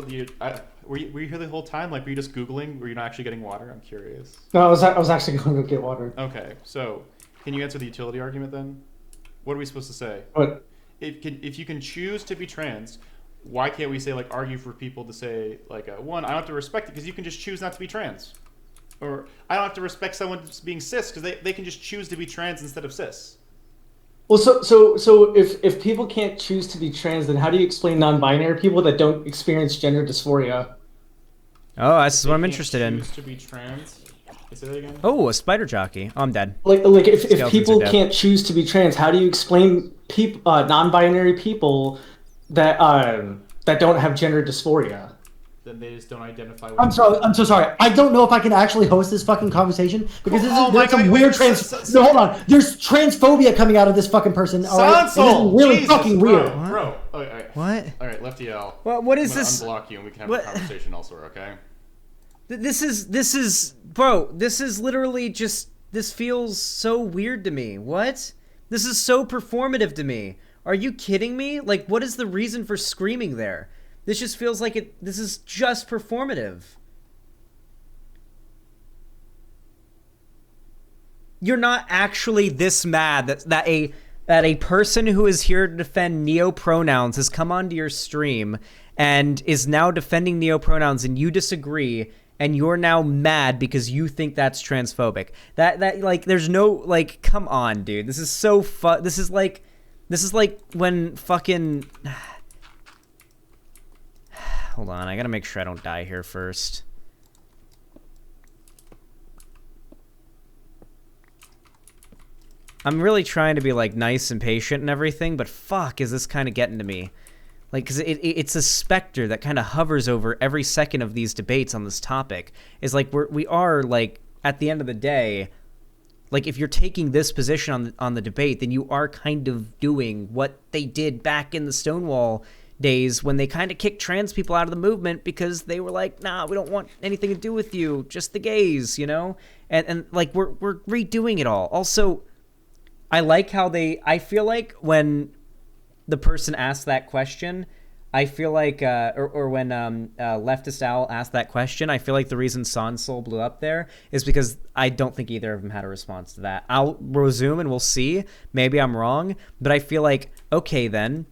Were you here the whole time? Like, were you just Googling? Were you not actually getting water? I'm curious. No, I was actually going to go get water. Okay, so can you answer the utility argument then? What are we supposed to say? What? If you can choose to be trans, why can't we say, like, argue for people to say, like, one, I don't have to respect it because you can just choose not to be trans. Or I don't have to respect someone being cis because they can just choose to be trans instead of cis. Well, so if people can't choose to be trans, then how do you explain non-binary people that don't experience gender dysphoria? Oh, that's They what I'm can't interested in. choose to be trans. Can I say that again? Oh, a spider jockey. Oh, I'm dead. Like if Skeletons people are dead. can't choose to be trans, how do you explain non-binary people that that don't have gender dysphoria? Then they just don't identify with... I'm so sorry. I don't know if I can actually host this fucking conversation because Oh my there's some God, weird wait, trans. No, hold on. There's transphobia coming out of this fucking person. All right? And this is Sansol! really Jesus, fucking weird. Bro. All right. What? All right, Lefty L. What is I'm gonna this? unblock you and we can have What? a conversation elsewhere, okay? This is, bro, this is literally just, this feels so weird to me. What? This is so performative to me. Are you kidding me? Like, what is the reason for screaming there? This just feels like this is just performative. you're not actually this mad that a person who is here to defend neopronouns has come onto your stream and is now defending neopronouns, and you disagree, and you're now mad because you think that's transphobic. That like, there's no, like, come on, dude. This is so this is like when fucking hold on, I gotta make sure I don't die here first. I'm really trying to be, like, nice and patient and everything, but fuck, is this kind of getting to me. Like, because it's a specter that kind of hovers over every second of these debates on this topic. Is like, we are, like, at the end of the day, like, if you're taking this position on the debate, then you are kind of doing what they did back in the Stonewall days when they kind of kicked trans people out of the movement because they were like, nah, we don't want anything to do with you, just the gays, you know? And like, we're redoing it all. Also, I like how I feel like when the person asked that question, I feel like, or when Leftist Owl asked that question, I feel like the reason Sansol blew up there is because I don't think either of them had a response to that. I'll resume and we'll see. Maybe I'm wrong, but I feel like, okay then,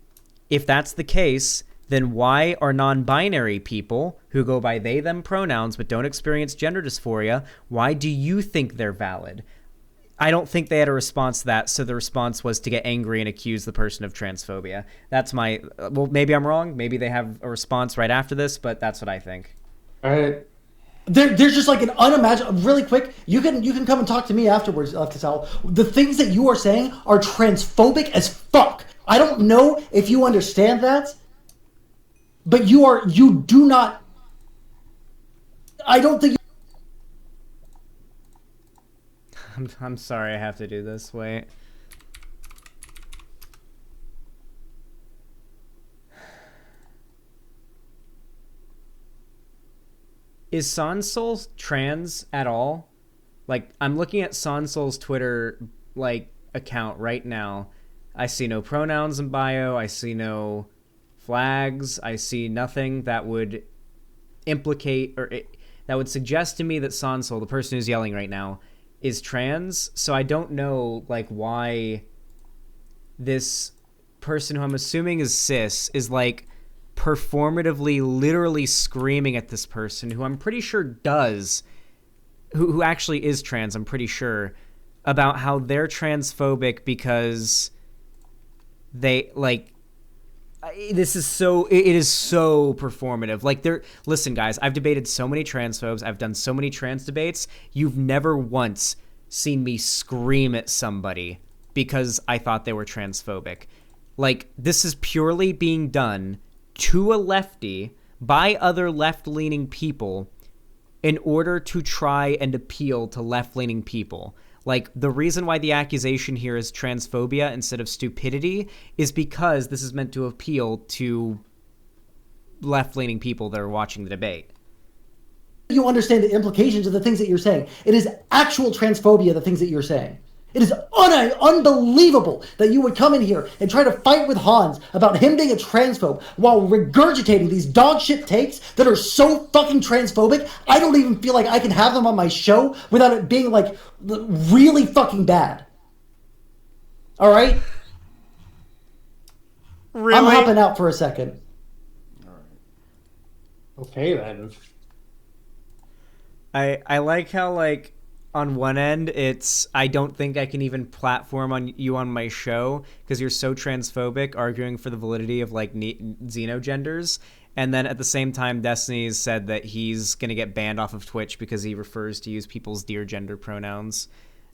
if that's the case, then why are non-binary people who go by they, them pronouns but don't experience gender dysphoria, why do you think they're valid? I don't think they had a response to that, so the response was to get angry and accuse the person of transphobia. That's my... Well, maybe I'm wrong. Maybe they have a response right after this, but that's what I think. All right. There's just like an unimaginable... Really quick, you can come and talk to me afterwards, Casal. The things that you are saying are transphobic as fuck. I don't know if you understand that, but you do not... I don't think... I'm sorry I have to do this. Wait. Is Sansol trans at all? Like, I'm looking at Sansol's Twitter, like, account right now. I see no pronouns in bio. I see no flags. I see nothing that would implicate that would suggest to me that Sansol, the person who's yelling right now, is trans. So I don't know, like, why this person who I'm assuming is cis is, like, performatively literally screaming at this person who I'm pretty sure who actually is trans, I'm pretty sure, about how they're transphobic because they, like, it is so performative. Like, listen, guys, I've debated so many transphobes. I've done so many trans debates. You've never once seen me scream at somebody because I thought they were transphobic. Like, this is purely being done to a lefty by other left-leaning people in order to try and appeal to left-leaning people. Like, the reason why the accusation here is transphobia instead of stupidity is because this is meant to appeal to left-leaning people that are watching the debate. You understand the implications of the things that you're saying. It is actual transphobia, the things that you're saying. It is unbelievable that you would come in here and try to fight with Hans about him being a transphobe while regurgitating these dog shit takes that are so fucking transphobic. I don't even feel like I can have them on my show without it being, like, really fucking bad. All right? Really? I'm hopping out for a second. All right. Okay, then. I like how, like, on one end, it's, I don't think I can even platform on you on my show because you're so transphobic, arguing for the validity of, like, Xenogenders. And then at the same time, Destiny's said that he's going to get banned off of Twitch because he refers to use people's dear gender pronouns.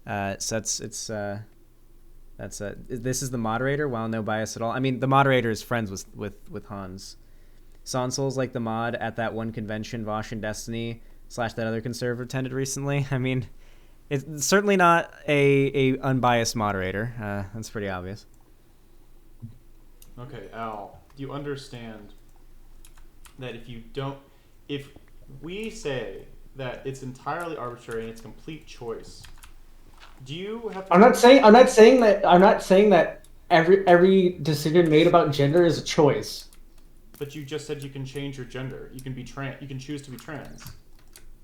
So this is the moderator. Wow, no bias at all. I mean, the moderator is friends with Hans. Sansol's like the mod at that one convention Vosh and Destiny / that other conservative attended recently. I mean, it's certainly not a unbiased moderator. That's pretty obvious. Okay, Al, do you understand that if we say that it's entirely arbitrary and it's complete choice, do you have to... I'm not saying that every decision made about gender is a choice. But you just said you can change your gender. You can be you can choose to be trans.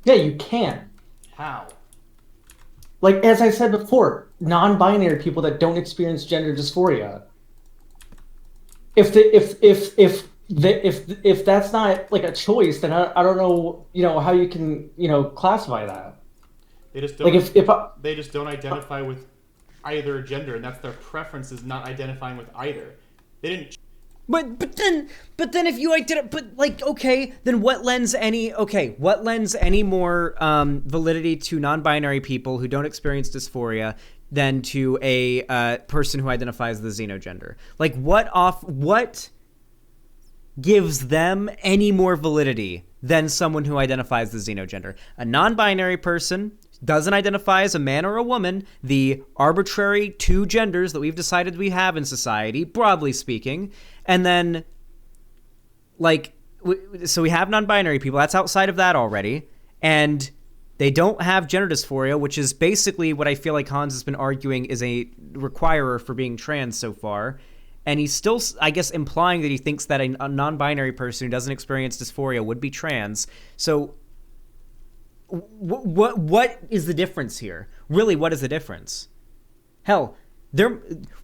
Yeah, you can. How? like as I said before, non-binary people that don't experience gender dysphoria. If that's not like a choice, then I don't know, how you can, classify that. They just don't. Like they just don't identify with either gender, and that's their preference is not identifying with either. They didn't. But then if you okay, then what lends any more validity to non-binary people who don't experience dysphoria than to a person who identifies as the xenogender? Like what gives them any more validity than someone who identifies as the xenogender? A non-binary person doesn't identify as a man or a woman, the arbitrary two genders that we've decided we have in society, broadly speaking. And then, so we have non-binary people. That's outside of that already. And they don't have gender dysphoria, which is basically what I feel like Hans has been arguing is a requirer for being trans so far. And he's still, I guess, implying that he thinks that a non-binary person who doesn't experience dysphoria would be trans. So what is the difference here? Really, what is the difference? Hell,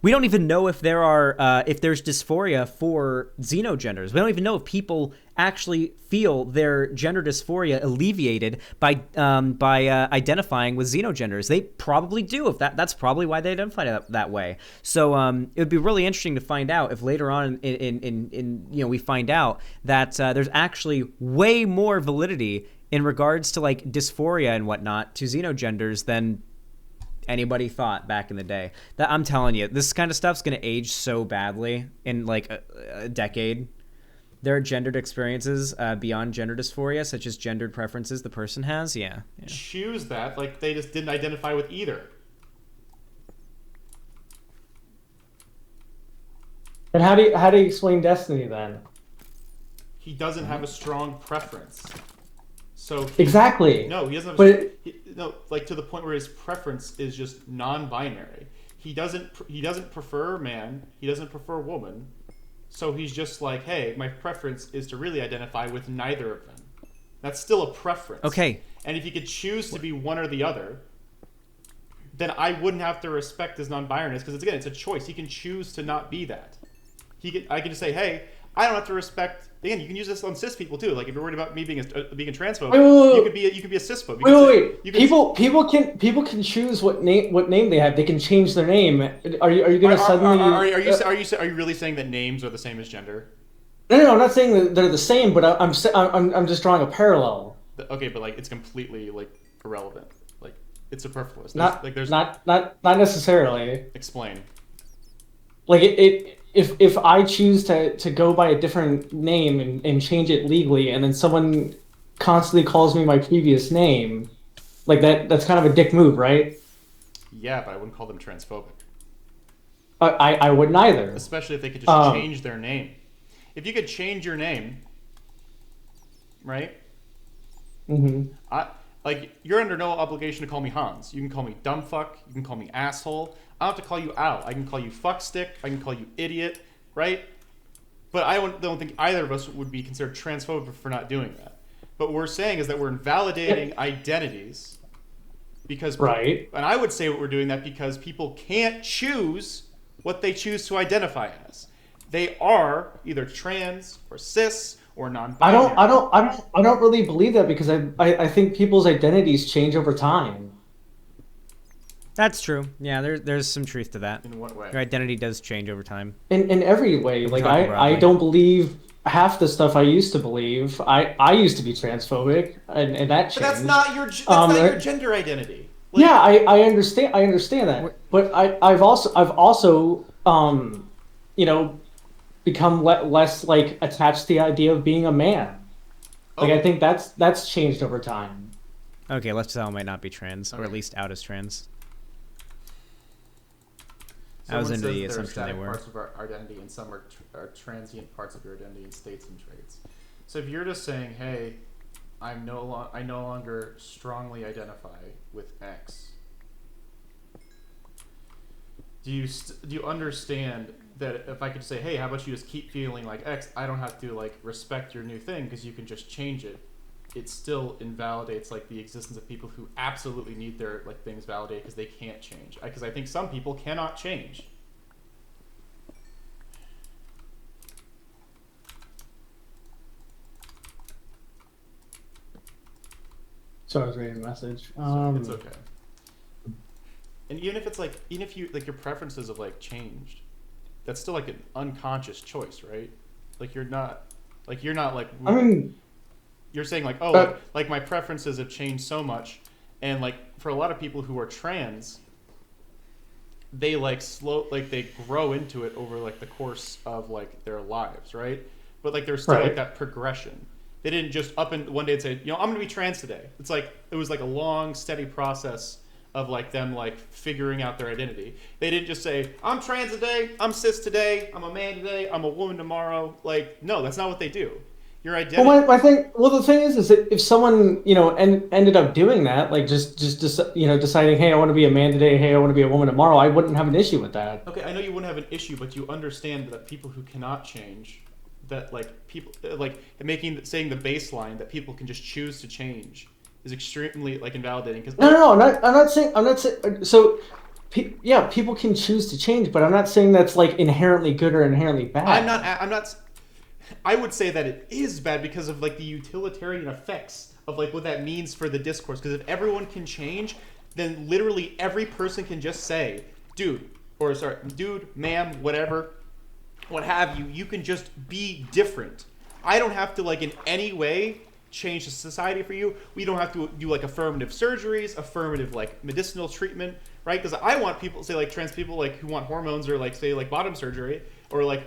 we don't even know if there's dysphoria for xenogenders. We don't even know if people actually feel their gender dysphoria alleviated by identifying with xenogenders. They probably do. If that's probably why they identify that way. So it would be really interesting to find out if later on in we find out that there's actually way more validity in regards to like dysphoria and whatnot to xenogenders than anybody thought back in the day. That I'm telling you, this kind of stuff's gonna age so badly in like a decade. There are gendered experiences beyond gender dysphoria, such as gendered preferences the person has. Yeah. Choose that, like they just didn't identify with either. And how do you explain Destiny then? He doesn't have a strong preference. So exactly. No, he doesn't. Like to the point where his preference is just non-binary. He doesn't prefer man. He doesn't prefer woman. So he's just like, hey, my preference is to really identify with neither of them. That's still a preference. Okay. And if he could choose to be one or the other, then I wouldn't have to respect his non-binariness because it's a choice. He can choose to not be that. I can just say, hey, I don't have to respect. Again, you can use this on cis people too. Like if you're worried about me being a transphobe, you could be a cisphobe. People can choose what name they have. They can change their name. Are you going to suddenly? Are you really saying that names are the same as gender? No, I'm not saying that they're the same, but I'm just drawing a parallel. Okay, but like it's completely like irrelevant. Like it's superfluous. Not necessarily. Explain. Like if I choose to go by a different name and change it legally, and then someone constantly calls me my previous name, like that's kind of a dick move, right? Yeah, but I wouldn't call them transphobic. I wouldn't either. Especially if they could just change their name. If you could change your name, right? Mm-hmm. Like you're under no obligation to call me Hans. You can call me dumbfuck. You can call me asshole. I don't have to call you out. I can call you fuckstick. I can call you idiot, right? But I don't think either of us would be considered transphobic for not doing that. But what we're saying is that we're invalidating identities because right. And I would say what we're doing that because people can't choose what they choose to identify as. They are either trans or cis or non-binary. I don't really believe that because I think people's identities change over time. That's true. Yeah, there's some truth to that. In what way? Your identity does change over time. In every way. Like I don't believe half the stuff I used to believe. I used to be transphobic and that changed. But that's not your gender identity. Like, yeah, I understand that. But I've also become less like attached to the idea of being a man. Like I think that's changed over time. Okay, let's say I might not be trans, or at least out as trans. I was under the assumption they were. Parts of our identity, and some are transient parts of your identity and states and traits. So if you're just saying, "Hey, I no longer strongly identify with X," do you understand that if I could say, "Hey, how about you just keep feeling like X? I don't have to like respect your new thing because you can just change it it still invalidates like the existence of people who absolutely need their like things validated because they can't change. Because I think some people cannot change. So I was reading a message. It's okay. And even if it's like, even if you like your preferences have like changed, that's still like an unconscious choice, right? Like you're not like I mean, you're saying like, oh, like my preferences have changed so much, and like for a lot of people who are trans, they like they grow into it over like the course of like their lives, right? But like there's still like that progression. They didn't just up and one day and say, you know, I'm gonna be trans today. It's like it was like a long, steady process of like them like figuring out their identity. They didn't just say, I'm trans today, I'm cis today, I'm a man today, I'm a woman tomorrow. Like, no, that's not what they do. Your identity. Well, the thing is that if someone, you know, ended up doing that, like just you know, deciding, hey, I want to be a man today, hey, I want to be a woman tomorrow, I wouldn't have an issue with that. Okay, I know you wouldn't have an issue, but you understand that people who cannot change, that like people like saying the baseline that people can just choose to change is extremely like invalidating. Because no, I'm not saying so. Yeah, people can choose to change, but I'm not saying that's like inherently good or inherently bad. I'm not. I would say that it is bad because of like the utilitarian effects of like what that means for the discourse. Because if everyone can change, then literally every person can just say, dude, ma'am, whatever, what have you. You can just be different. I don't have to like in any way change the society for you. We don't have to do like affirmative surgeries, affirmative like medicinal treatment, right? Because I want people, say like trans people, like who want hormones or like say like bottom surgery or like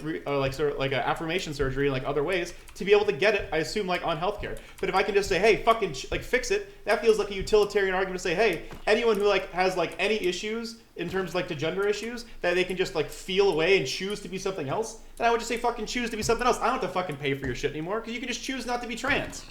sort of like a affirmation surgery in like other ways to be able to get it. I assume like on healthcare. But if I can just say, hey, fucking like fix it, that feels like a utilitarian argument to say, hey, anyone who like has like any issues in terms of like the gender issues that they can just like feel away and choose to be something else, then I would just say fucking choose to be something else. I don't have to fucking pay for your shit anymore because you can just choose not to be trans.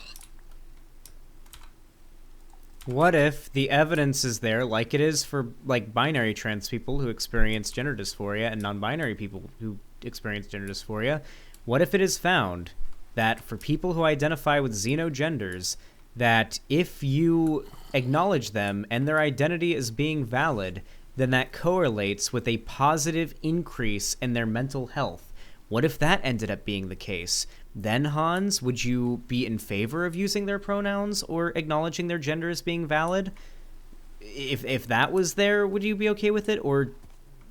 What if the evidence is there, like it is for like binary trans people who experience gender dysphoria and non-binary people who experience gender dysphoria? What if it is found that for people who identify with xenogenders, that if you acknowledge them and their identity as being valid, then that correlates with a positive increase in their mental health? What if that ended up being the case? Then, Hans, would you be in favor of using their pronouns or acknowledging their gender as being valid? If that was there, would you be okay with it? Or,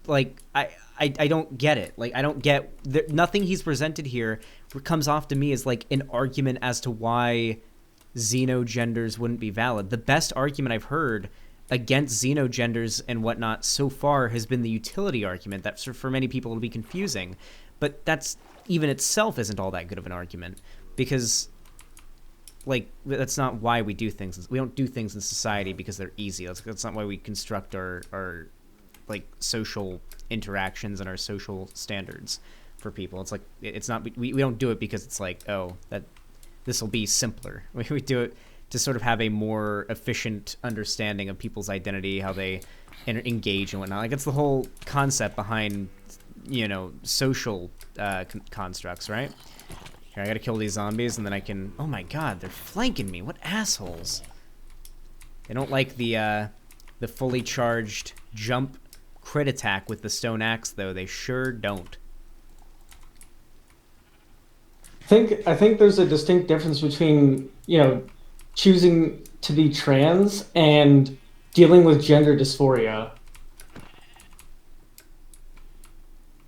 like, I don't get it. Like, I don't get... nothing he's presented here comes off to me as, like, an argument as to why xenogenders wouldn't be valid. The best argument I've heard against xenogenders and whatnot so far has been the utility argument. That for many people will be confusing. But that's... even itself isn't all that good of an argument because like that's not why we do things. We don't do things in society because they're easy. That's not why we construct our like social interactions and our social standards for people. It's like it's not we don't do it because it's like, oh, that this will be simpler. We do it to sort of have a more efficient understanding of people's identity, how they engage and whatnot. Like it's the whole concept behind, you know, social constructs, right? Here, I gotta kill these zombies and then I can... oh my god, they're flanking me. What assholes. They don't like the fully charged jump crit attack with the stone axe, though. They sure don't. I think there's a distinct difference between, you know, choosing to be trans and dealing with gender dysphoria.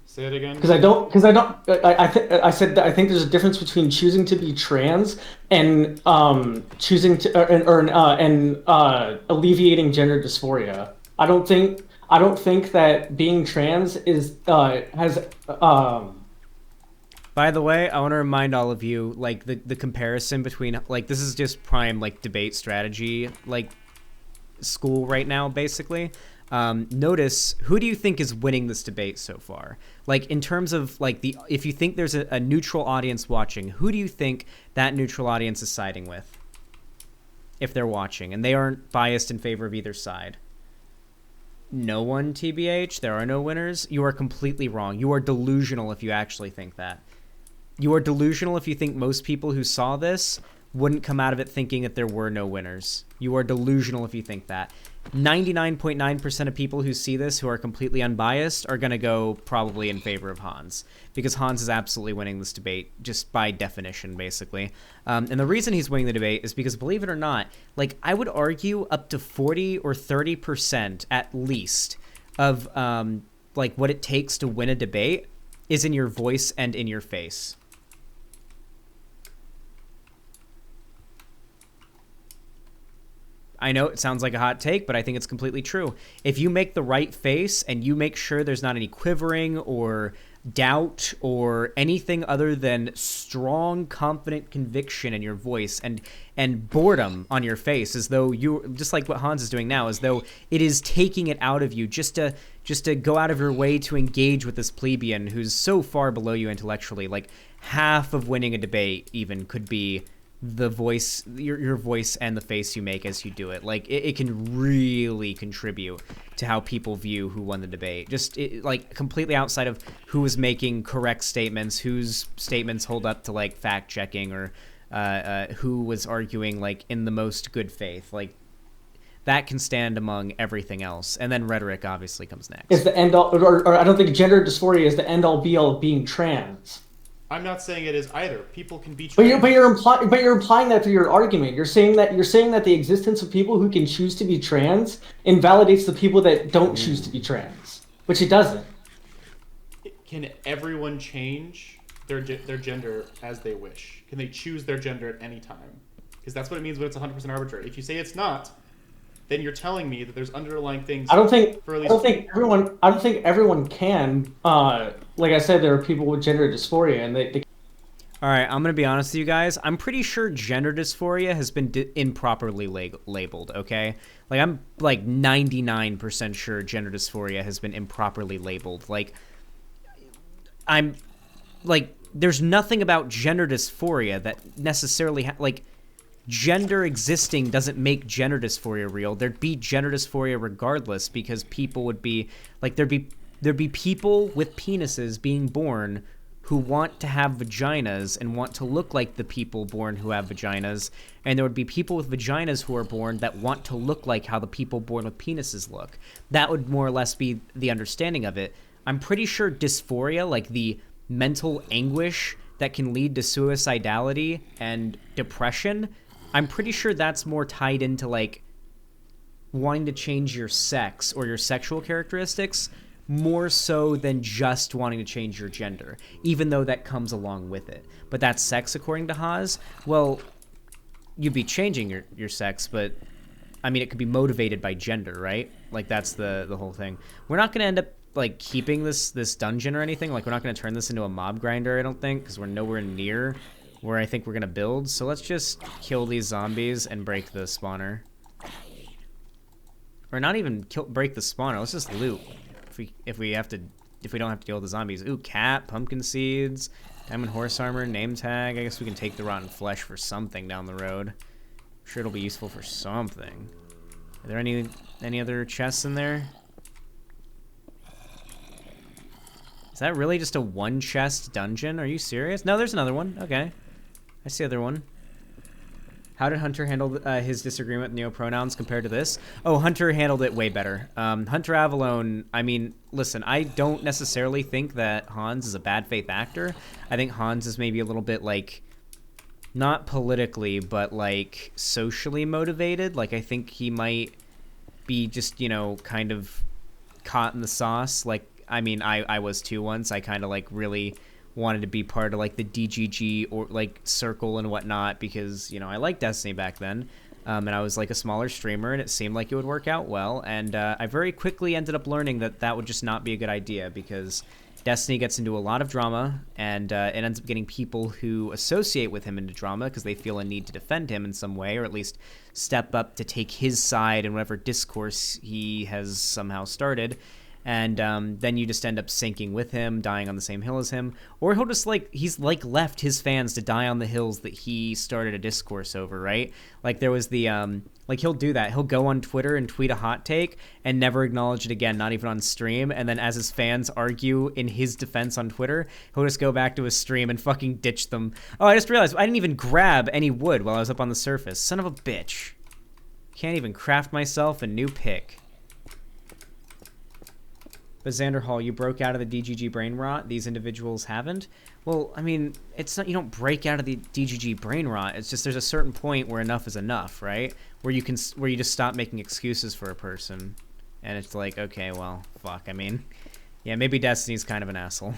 Say it again. I think there's a difference between choosing to be trans and choosing to and alleviating gender dysphoria. I don't think that being trans is has. By the way, I want to remind all of you, like the comparison between like this is just prime like debate strategy like school right now basically. Notice, who do you think is winning this debate so far? Like, in terms of, like, if you think there's a neutral audience watching, who do you think that neutral audience is siding with? If they're watching, and they aren't biased in favor of either side. No one, TBH. There are no winners. You are completely wrong. You are delusional if you actually think that. You are delusional if you think most people who saw this wouldn't come out of it thinking that there were no winners. You are delusional if you think that. 99.9% of people who see this who are completely unbiased are going to go probably in favor of Hanz, because Hanz is absolutely winning this debate just by definition, basically. And the reason he's winning the debate is because, believe it or not, like, I would argue up to 40 or 30% at least of like what it takes to win a debate is in your voice and in your face. I know it sounds like a hot take, but I think it's completely true. If you make the right face and you make sure there's not any quivering or doubt or anything other than strong, confident conviction in your voice and boredom on your face, as though you, just like what Hanz is doing now, as though it is taking it out of you just to go out of your way to engage with this plebeian who's so far below you intellectually. Like, half of winning a debate even could be the voice, your voice and the face you make as you do it. Like, it can really contribute to how people view who won the debate. Just like completely outside of who was making correct statements, whose statements hold up to like fact checking, or who was arguing like in the most good faith. Like, that can stand among everything else. And then rhetoric obviously comes next. Is the end all, or I don't think gender dysphoria is the end all be all of being trans. I'm not saying it is either. People can be trans. But you're implying that through your argument. You're saying that the existence of people who can choose to be trans invalidates the people that don't choose to be trans, which it doesn't. Can everyone change their gender as they wish? Can they choose their gender at any time? Because that's what it means when it's 100% arbitrary. If you say it's not, then you're telling me that there's underlying things. I don't think everyone can. Like I said, there are people with gender dysphoria, and they. All right, I'm gonna be honest with you guys. I'm pretty sure gender dysphoria has been improperly labeled. Okay, like I'm like 99% sure gender dysphoria has been improperly labeled. Like, I'm like, there's nothing about gender dysphoria that necessarily like. Gender existing doesn't make gender dysphoria real. There'd be gender dysphoria regardless, because people would be like, there'd be people with penises being born who want to have vaginas and want to look like the people born who have vaginas, and there would be people with vaginas who are born that want to look like how the people born with penises look. That would more or less be the understanding of it. I'm pretty sure dysphoria, like the mental anguish that can lead to suicidality and depression, I'm pretty sure that's more tied into like wanting to change your sex or your sexual characteristics more so than just wanting to change your gender, even though that comes along with it. But that's sex according to Haas. Well, you'd be changing your sex, but I mean, it could be motivated by gender, right? Like, that's the whole thing. We're not going to end up like keeping this dungeon or anything. Like, we're not going to turn this into a mob grinder, I don't think, because we're nowhere near where I think we're gonna build. So let's just kill these zombies and break the spawner. Or not even break the spawner. Let's just loot. If we don't have to deal with the zombies. Ooh, cat, pumpkin seeds, diamond horse armor, name tag. I guess we can take the rotten flesh for something down the road. I'm sure it'll be useful for something. Are there any other chests in there? Is that really just a one chest dungeon? Are you serious? No, there's another one. Okay. I see the other one. How did Hunter handle his disagreement with neopronouns compared to this? Oh, Hunter handled it way better. Hunter Avalone, I mean, listen, I don't necessarily think that Hanz is a bad faith actor. I think Hanz is maybe a little bit, like, not politically, but, like, socially motivated. Like, I think he might be just, you know, kind of caught in the sauce. Like, I mean, I was too once. I kind of, like, really wanted to be part of like the DGG or like circle and whatnot, because, you know, I liked Destiny back then, and I was like a smaller streamer and it seemed like it would work out well, and I very quickly ended up learning that would just not be a good idea, because Destiny gets into a lot of drama, and it ends up getting people who associate with him into drama because they feel a need to defend him in some way, or at least step up to take his side in whatever discourse he has somehow started. and then you just end up sinking with him, dying on the same hill as him, or he'll just he's left his fans to die on the hills that he started a discourse over, right? Like there was the he'll do that. He'll go on Twitter and tweet a hot take and never acknowledge it again, not even on stream. And then as his fans argue in his defense on Twitter, he'll just go back to his stream and fucking ditch them. Oh, I just realized I didn't even grab any wood while I was up on the surface. Son of a bitch. Can't even craft myself a new pick. But Xander Hall, you broke out of the DGG brain rot. These individuals haven't. Well, I mean, it's not, you don't break out of the DGG brain rot. It's just there's a certain point where enough is enough, right? Where you just stop making excuses for a person, and it's like, okay, well, fuck. I mean, yeah, maybe Destiny's kind of an asshole.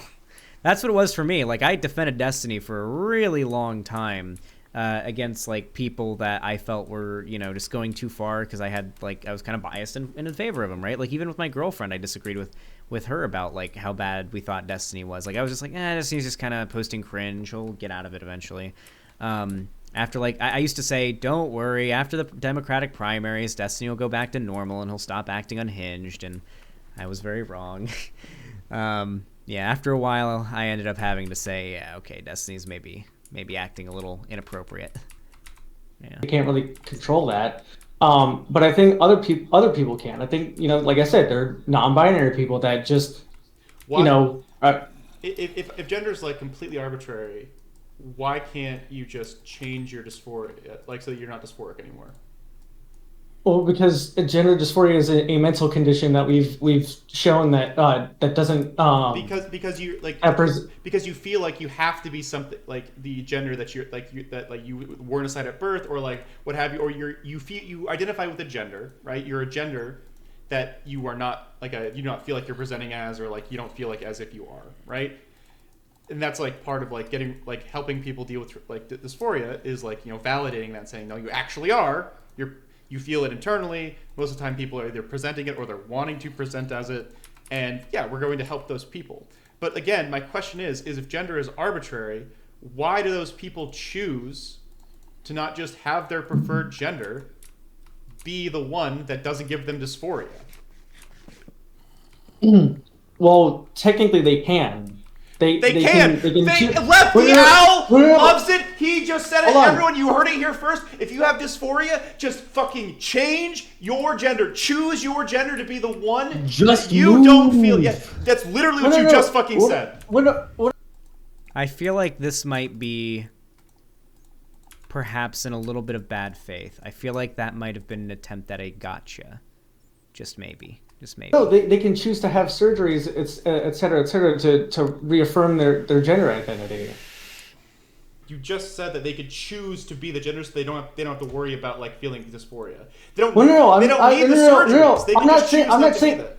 That's what it was for me. Like, I defended Destiny for a really long time against people that I felt were, just going too far because I was kind of biased in favor of them, right? Like, even with my girlfriend, I disagreed with her about how bad we thought Destiny was. Like, I was just Destiny's just kind of posting cringe. He'll get out of it eventually. After I used to say, don't worry, after the Democratic primaries, Destiny will go back to normal and he'll stop acting unhinged, and I was very wrong. Yeah, after a while, I ended up having to say, yeah, okay, Destiny's maybe acting a little inappropriate. Yeah. You can't really control that. But I think other people can. I think, like I said, they're non-binary people that just, if gender is completely arbitrary, why can't you just change your dysphoria, so that you're not dysphoric anymore? Well, because gender dysphoria is a mental condition that we've shown that that doesn't because you because you feel like you have to be something the gender that you weren't assigned at birth, or what have you, or you identify with a gender, right? You're a gender that you are not you do not feel like you're presenting as, or you don't feel as if you are, right? And that's part of getting helping people deal with dysphoria is validating that, saying no, you actually are. You feel it internally. Most of the time people are either presenting it or they're wanting to present as it. And yeah, we're going to help those people. But again, my question is if gender is arbitrary, why do those people choose to not just have their preferred gender be the one that doesn't give them dysphoria? Well, technically they can. They can. Left the Owl loves it. He just said it. Everyone, you heard it here first. If you have dysphoria, just fucking change your gender. Choose your gender to be the one just that you don't feel. Yeah, that's literally what you just fucking said. I feel like this might be perhaps in a little bit of bad faith. I feel like that might have been an attempt at a gotcha. Just maybe. No, they can choose to have surgeries, et cetera, to reaffirm their gender identity. You just said that they could choose to be the gender, so they don't have to worry about feeling dysphoria. They don't. They don't need the surgeries. They can just choose not to be that.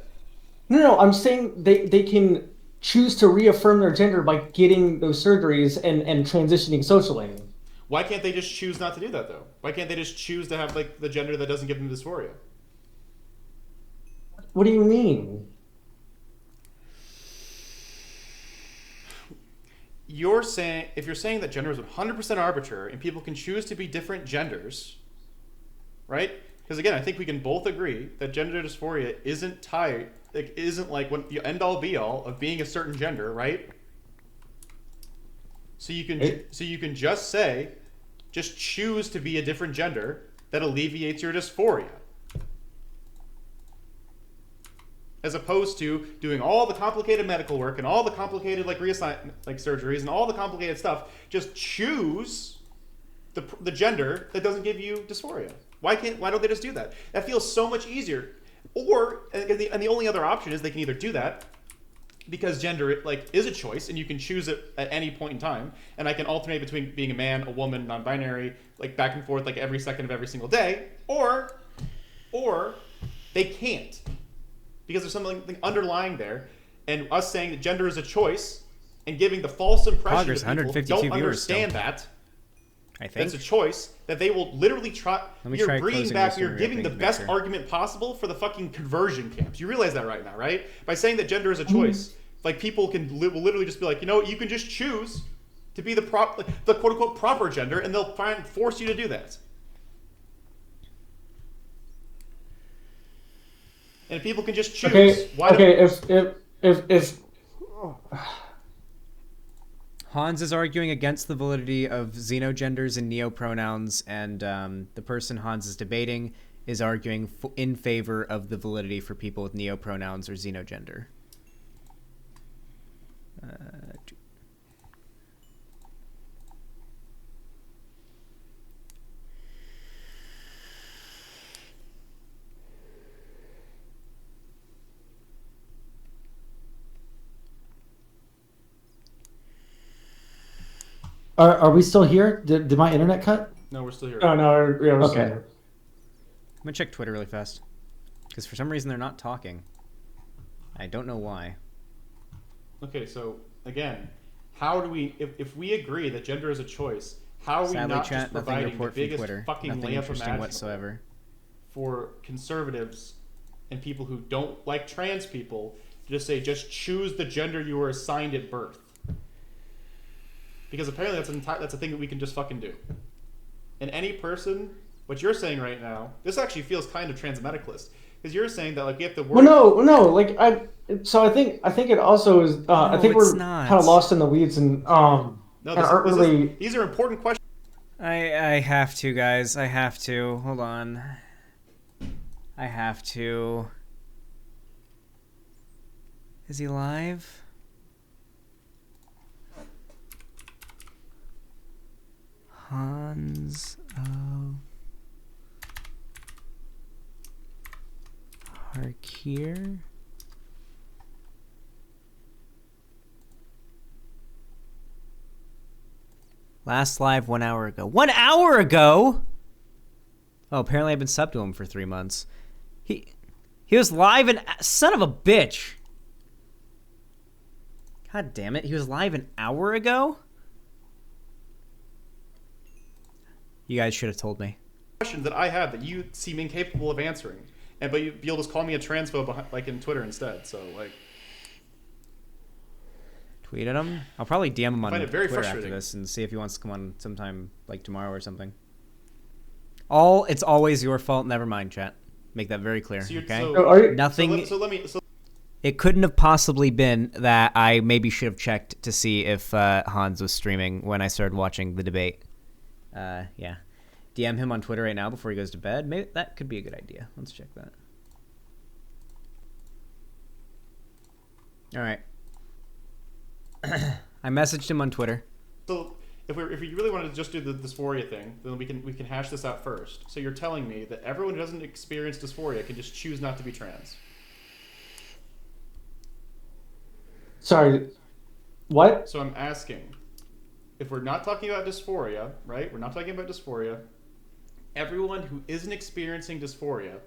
No, I'm saying they can choose to reaffirm their gender by getting those surgeries and transitioning socially. Why can't they just choose not to do that though? Why can't they just choose to have the gender that doesn't give them dysphoria? What do you mean? If you're saying that gender is 100% arbitrary and people can choose to be different genders, right? Because again, I think we can both agree that gender dysphoria isn't tied, isn't when the end all be all of being a certain gender, right? So you can just say, just choose to be a different gender that alleviates your dysphoria. As opposed to doing all the complicated medical work and all the complicated reassign surgeries and all the complicated stuff. Just choose the gender that doesn't give you dysphoria. Why don't they just do that? That feels so much easier. Or the only other option is they can either do that because gender is a choice and you can choose it at any point in time, and I can alternate between being a man, a woman, non-binary, back and forth every second of every single day, or they can't. Because there's something underlying there, and us saying that gender is a choice and giving the false impression that people don't understand that. I think that's a choice that they will literally try. You're bringing back. You're giving the best argument possible for the fucking conversion camps. You realize that right now, right? By saying that gender is a choice, people will literally just be you can just choose to be the quote unquote proper gender, and they'll try and force you to do that. And if people can just choose, if Hans is arguing against the validity of xenogenders and neopronouns, and the person Hans is debating is arguing in favor of the validity for people with neopronouns or xenogender. Are we still here? Did my internet cut? No, we're still here. Oh no, yeah, we're Okay. still here. I'm gonna check Twitter really fast, because for some reason they're not talking. I don't know why. Okay, so again, how do we, if we agree that gender is a choice, how are we Sadly, not chat, just nothing providing the report from biggest Twitter. fucking Nothing layup interesting imaginable whatsoever. for conservatives and people who don't like trans people to just say, just choose the gender you were assigned at birth? Because apparently that's a thing that we can just fucking do. And any person, what you're saying right now, this actually feels kind of transmedicalist, because you're saying that like we have to work. Well, no, like I think it also is. I think it's we're not. kind of lost in the weeds and No, aren't really. these are important questions. I have to, guys. I have to. Hold on. I have to. Is he live? Hanz of Harkir? Last live 1 hour ago. 1 hour ago? Oh, apparently I've been subbed to him for 3 months. He was live and son of a bitch. God damn it. He was live an hour ago? You guys should have told me. Questions that I have that you seem incapable of answering, but you'll just call me a transphobe like in Twitter instead. So like, Tweet at him. I'll probably DM him on find it very Twitter after frustrating. this and see if he wants to come on sometime like tomorrow or something. It's always your fault. Never mind, chat. Make that very clear. Okay. Nothing. It couldn't have possibly been that I maybe should have checked to see if Hans was streaming when I started watching the debate. Yeah. DM him on Twitter right now before he goes to bed. Maybe that could be a good idea. Let's check that. All right. I messaged him on Twitter. So if we really wanted to just do the dysphoria thing, then we can hash this out first. So you're telling me that everyone who doesn't experience dysphoria can just choose not to be trans? Sorry, what? So I'm asking, if we're not talking about dysphoria, right? We're not talking about dysphoria. Everyone who isn't experiencing dysphoria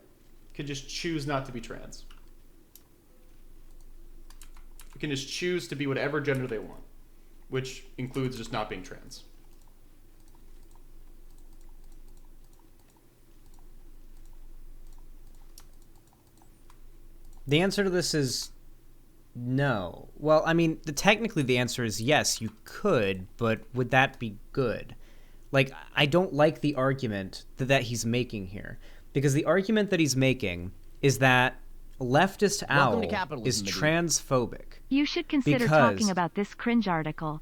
can just choose not to be trans. You can just choose to be whatever gender they want, which includes just not being trans. The answer to this is no. Well, I mean, technically the answer is yes, you could, but would that be good? Like, I don't like the argument that he's making here. Because the argument that he's making is that leftist owl is transphobic. You should consider talking about this cringe article.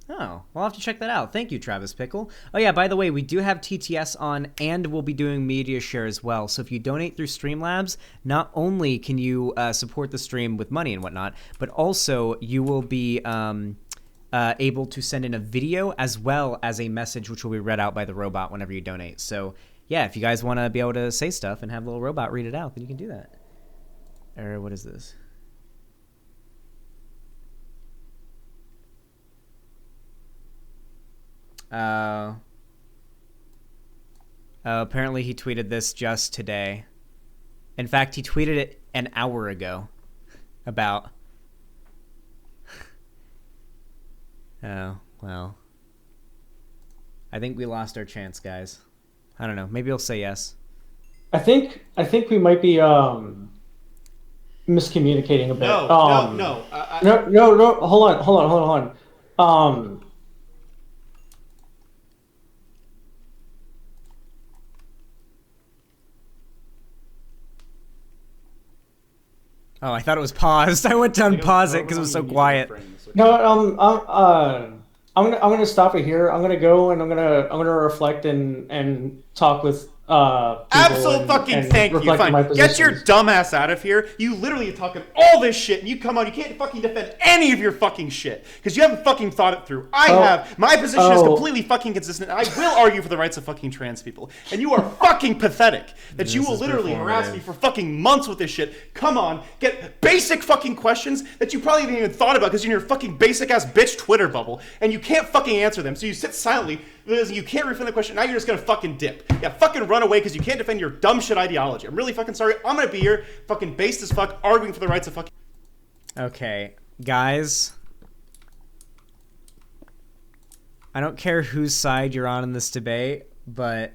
Oh, well, I'll have to check that out. Thank you, Travis Pickle. Oh, yeah, by the way, we do have TTS on, and we'll be doing media share as well. So if you donate through Streamlabs, not only can you support the stream with money and whatnot, but also you will be able to send in a video as well as a message which will be read out by the robot whenever you donate. So, yeah, if you guys want to be able to say stuff and have a little robot read it out, then you can do that. Or what is this? Apparently he tweeted this just today. In fact, he tweeted it an hour ago about... Oh, well. I think we lost our chance, guys. I don't know. Maybe he'll say yes. I think we might be miscommunicating a bit. No. No. Hold on. Oh, I thought it was paused. I went to unpause it because it was so quiet. No, I'm gonna stop it here. I'm gonna go and I'm gonna reflect and talk with Absolute fucking thank you. Fine. Get your dumb ass out of here. You literally are talking all this shit and you come on, you can't fucking defend any of your fucking shit because you haven't fucking thought it through. I have. My position is completely fucking consistent and I will argue for the rights of fucking trans people. And you are fucking pathetic that you will literally harass me for fucking months with this shit. Come on, get basic fucking questions that you probably haven't even thought about because you're in your fucking basic ass bitch Twitter bubble and you can't fucking answer them. So you sit silently because you can't reframe the question. Now you're just gonna fucking dip. Yeah, fucking run away because you can't defend your dumb shit ideology. I'm really fucking sorry. I'm gonna be here, fucking based as fuck, arguing for the rights of fucking. Okay, guys. I don't care whose side you're on in this debate, but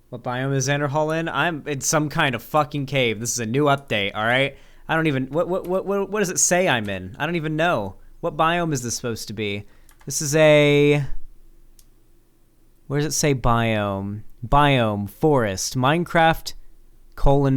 what biome is Xanderhall in? I'm in some kind of fucking cave. This is a new update. All right. I don't even. What does it say I'm in? I don't even know. What biome is this supposed to be? This is a... Where does it say biome? Biome, forest. Minecraft,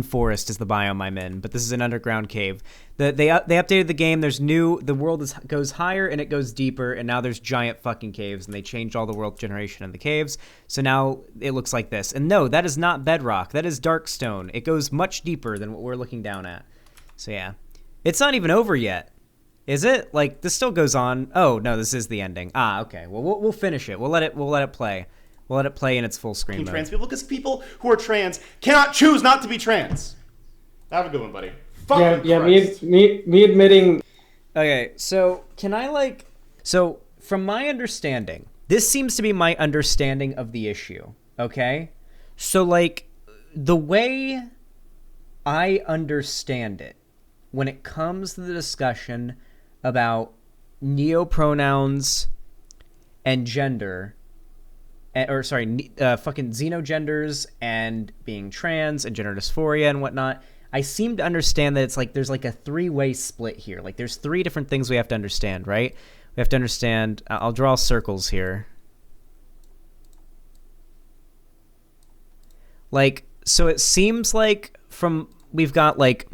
forest is the biome I'm in, but this is an underground cave. They updated the game. There's new... The world goes higher and it goes deeper, and now there's giant fucking caves, and they changed all the world generation in the caves, so now it looks like this. And no, that is not bedrock. That is dark stone. It goes much deeper than what we're looking down at. So yeah. It's not even over yet. Is it? Like, this still goes on. Oh, no, this is the ending. Ah, okay. Well, we'll finish it. We'll let it play. We'll let it play in its full screen mode. Trans people, because people who are trans cannot choose not to be trans. Have a good one, buddy. Me admitting. Okay, so can I, like... So, from my understanding, this seems to be my understanding of the issue, okay? So, like, the way I understand it, when it comes to the discussion about neopronouns and gender, fucking xenogenders and being trans and gender dysphoria and whatnot, I seem to understand that it's like there's like a three-way split here. Like there's three different things we have to understand, right? We have to understand, I'll draw circles here. Like, so it seems like we've got like,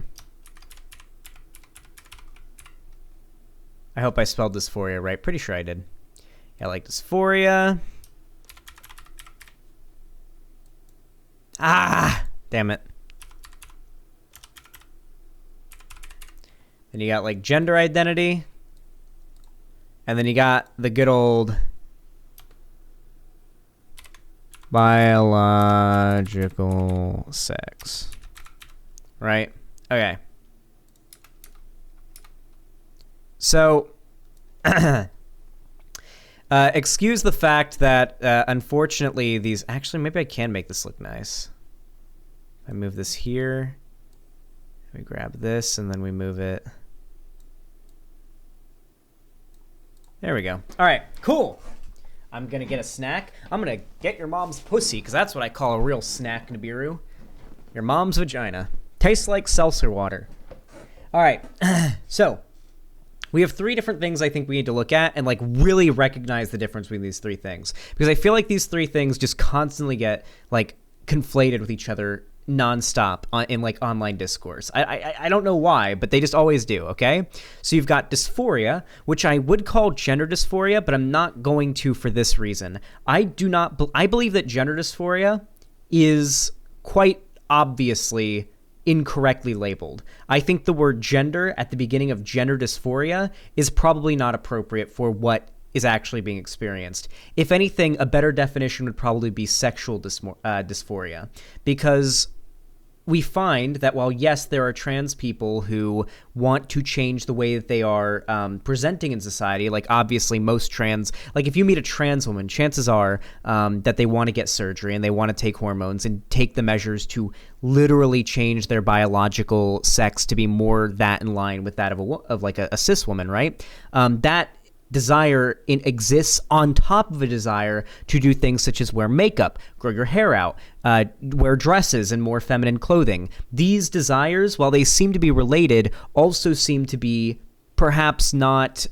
I hope I spelled dysphoria right. Pretty sure I did. Yeah, like dysphoria. Ah, damn it. Then you got like gender identity. And then you got the good old biological sex. Right? Okay. So, excuse the fact that, unfortunately, these... Actually, maybe I can make this look nice. I move this here. We grab this, and then we move it. There we go. All right, cool. I'm going to get a snack. I'm going to get your mom's pussy, because that's what I call a real snack, Nibiru. Your mom's vagina. Tastes like seltzer water. All right, so... We have three different things I think we need to look at and like really recognize the difference between these three things. Because I feel like these three things just constantly get like conflated with each other nonstop in like online discourse. I don't know why, but they just always do, okay? So you've got dysphoria, which I would call gender dysphoria, but I'm not going to for this reason. I believe that gender dysphoria is quite obviously incorrectly labeled. I think the word gender at the beginning of gender dysphoria is probably not appropriate for what is actually being experienced. If anything, a better definition would probably be sexual dysphoria, because we find that while, yes, there are trans people who want to change the way that they are presenting in society, like obviously most trans, like if you meet a trans woman, chances are that they want to get surgery and they want to take hormones and take the measures to literally change their biological sex to be more that in line with that of like a cis woman, right? That desire exists on top of a desire to do things such as wear makeup, grow your hair out, wear dresses and more feminine clothing. These desires, while they seem to be related, also seem to be perhaps not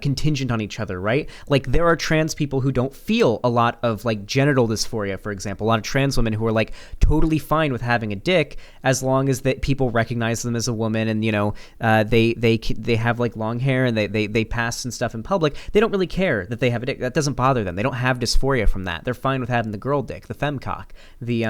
contingent on each other, right? Like there are trans people who don't feel a lot of like genital dysphoria, for example. A lot of trans women who are like totally fine with having a dick as long as that people recognize them as a woman, and they have like long hair and they pass and stuff in public. They don't really care that they have a dick. That doesn't bother them. They don't have dysphoria from that. They're fine with having the girl dick, the femcock, the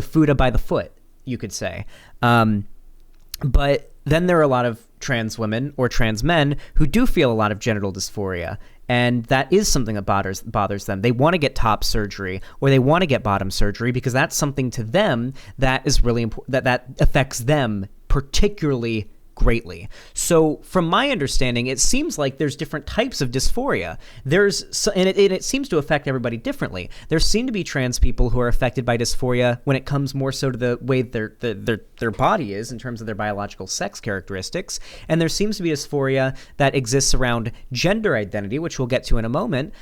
fuda by the foot, you could say. But then there are a lot of trans women or trans men who do feel a lot of genital dysphoria, and that is something that bothers them. They want to get top surgery or they want to get bottom surgery because that's something to them that is really important, that affects them particularly greatly. So from my understanding, it seems like there's different types of dysphoria. And it seems to affect everybody differently. There seem to be trans people who are affected by dysphoria when it comes more so to the way their body is in terms of their biological sex characteristics. And there seems to be dysphoria that exists around gender identity, which we'll get to in a moment,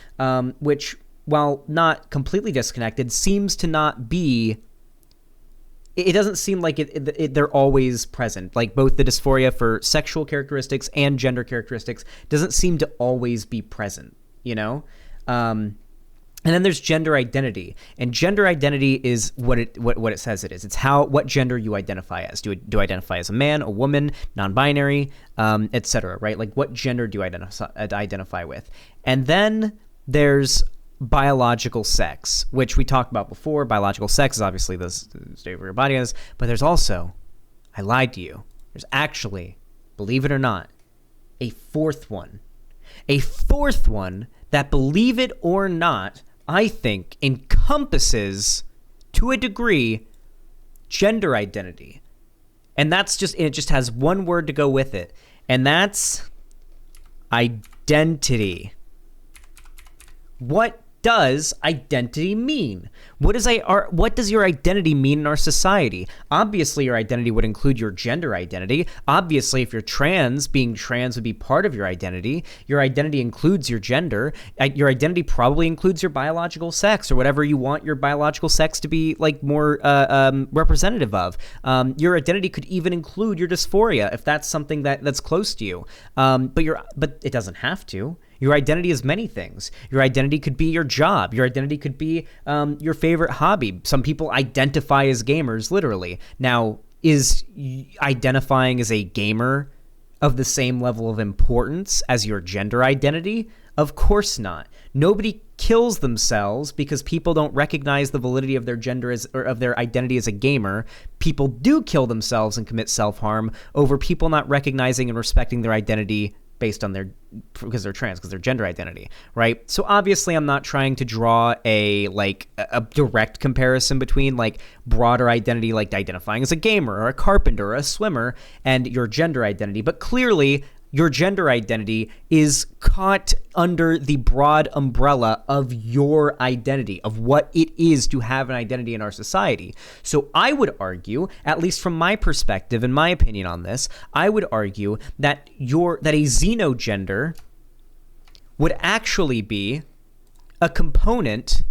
which, while not completely disconnected, seems to not be. It doesn't seem like they're always present. Like both the dysphoria for sexual characteristics and gender characteristics doesn't seem to always be present, you know? And then there's gender identity. And gender identity is what it says it is. It's what gender you identify as. Do you identify as a man, a woman, non-binary, etc., right? like what gender do you identify with? And then there's biological sex, which we talked about before. Biological sex is obviously the state of your body is, but there's also, I lied to you, there's actually, believe it or not, a fourth one that, believe it or not, I think encompasses to a degree gender identity. And it just has one word to go with it, and that's identity. What does identity mean? What does your identity mean in our society? Obviously, your identity would include your gender identity. Obviously, if you're trans, being trans would be part of your identity. Your identity includes your gender. Your identity probably includes your biological sex or whatever you want your biological sex to be like more representative of. Your identity could even include your dysphoria if that's something that's close to you. But it doesn't have to. Your identity is many things. Your identity could be your job. Your identity could be your favorite hobby. Some people identify as gamers, literally. Now, is identifying as a gamer of the same level of importance as your gender identity? Of course not. Nobody kills themselves because people don't recognize the validity of their gender or of their identity as a gamer. People do kill themselves and commit self-harm over people not recognizing and respecting their identity based on because they're trans, because their gender identity, right? So obviously I'm not trying to draw a direct comparison between like broader identity, like identifying as a gamer or a carpenter or a swimmer, and your gender identity, but clearly your gender identity is caught under the broad umbrella of your identity, of what it is to have an identity in our society. So I would argue, at least from my perspective and my opinion on this, I would argue that a xenogender would actually be a component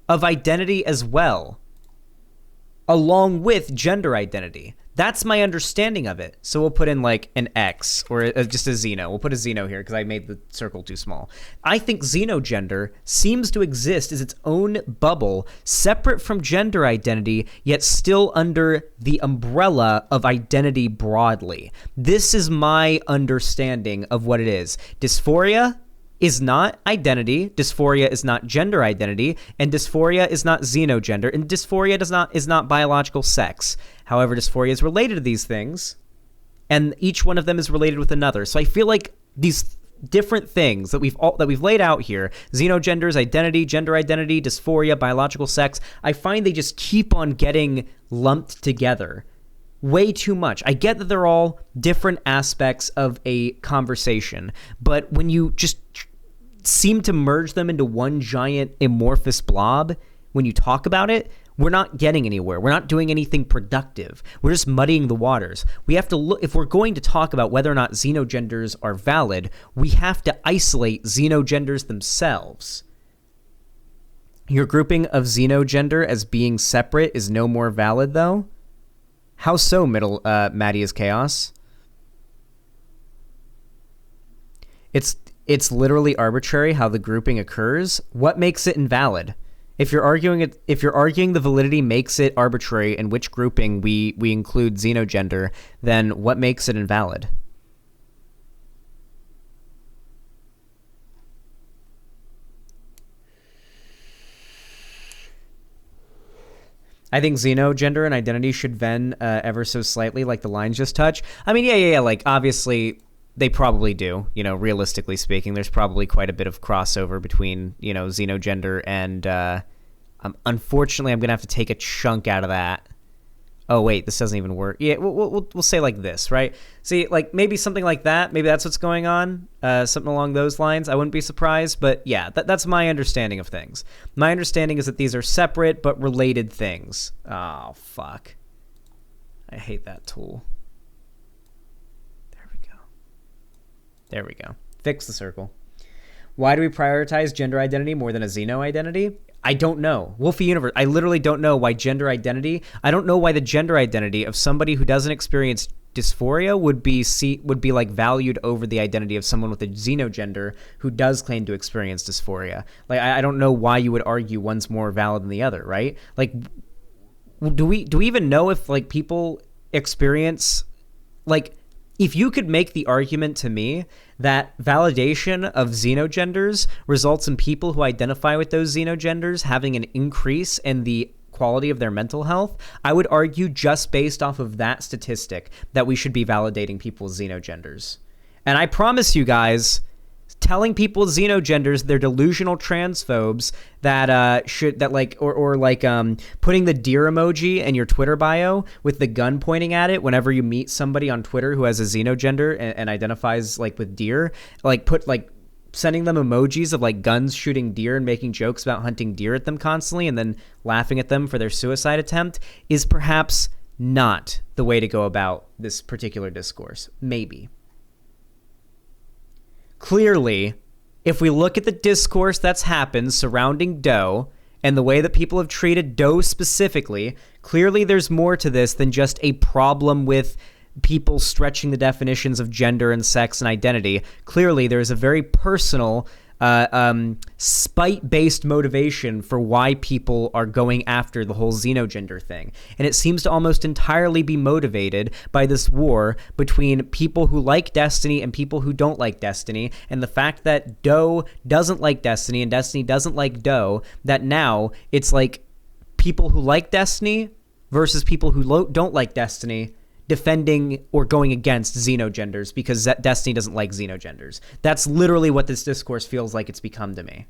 of identity as well, along with gender identity. That's my understanding of it. So we'll put in like an X or just a Xeno. We'll put a Xeno here because I made the circle too small. I think xenogender seems to exist as its own bubble, separate from gender identity, yet still under the umbrella of identity broadly. This is my understanding of what it is. Dysphoria is not identity, dysphoria is not gender identity, and dysphoria is not xenogender, and dysphoria is not biological sex. However, dysphoria is related to these things, and each one of them is related with another. So I feel like these different things that we've laid out here, xenogenders, identity, gender identity, dysphoria, biological sex, I find they just keep on getting lumped together way too much. I get that they're all different aspects of a conversation, but when you just seem to merge them into one giant amorphous blob when you talk about it, we're not getting anywhere. We're not doing anything productive. We're just muddying the waters. We have to look, if we're going to talk about whether or not xenogenders are valid, we have to isolate xenogenders themselves. Your grouping of xenogender as being separate is no more valid, though? How so, Maddie is Chaos? It's literally arbitrary how the grouping occurs. What makes it invalid? If you're arguing the validity makes it arbitrary in which grouping we include xenogender, then what makes it invalid? I think xenogender and identity should bend ever so slightly, like the lines just touch. I mean, yeah. Like, obviously, they probably do. You know, realistically speaking, there's probably quite a bit of crossover between, you know, xenogender and. Unfortunately, I'm gonna have to take a chunk out of that. Oh wait, this doesn't even work. Yeah, we'll say like this, right? See, like maybe something like that. Maybe that's what's going on. Something along those lines. I wouldn't be surprised. But yeah, that's my understanding of things. My understanding is that these are separate but related things. Oh fuck! I hate that tool. There we go. Fix the circle. Why do we prioritize gender identity more than a xeno identity? I don't know. Wolfie Universe. I literally don't know why gender identity. I don't know why the gender identity of somebody who doesn't experience dysphoria would be like valued over the identity of someone with a xenogender who does claim to experience dysphoria. Like I don't know why you would argue one's more valid than the other, right? Like do we even know if like people experience like if you could make the argument to me that validation of xenogenders results in people who identify with those xenogenders having an increase in the quality of their mental health, I would argue just based off of that statistic that we should be validating people's xenogenders. And I promise you guys, telling people xenogenders they're delusional transphobes that putting the deer emoji in your Twitter bio with the gun pointing at it whenever you meet somebody on Twitter who has a xenogender and identifies like with deer, sending them emojis of like guns shooting deer and making jokes about hunting deer at them constantly and then laughing at them for their suicide attempt is perhaps not the way to go about this particular discourse. Maybe. Clearly, if we look at the discourse that's happened surrounding Doe and the way that people have treated Doe specifically, clearly there's more to this than just a problem with people stretching the definitions of gender and sex and identity. Clearly, there's a very personal, spite-based motivation for why people are going after the whole xenogender thing. And it seems to almost entirely be motivated by this war between people who like Destiny and people who don't like Destiny, and the fact that Doe doesn't like Destiny and Destiny doesn't like Doe, that now it's like people who like Destiny versus people who don't like Destiny defending or going against xenogenders because Destiny doesn't like xenogenders. That's literally what this discourse feels like it's become to me.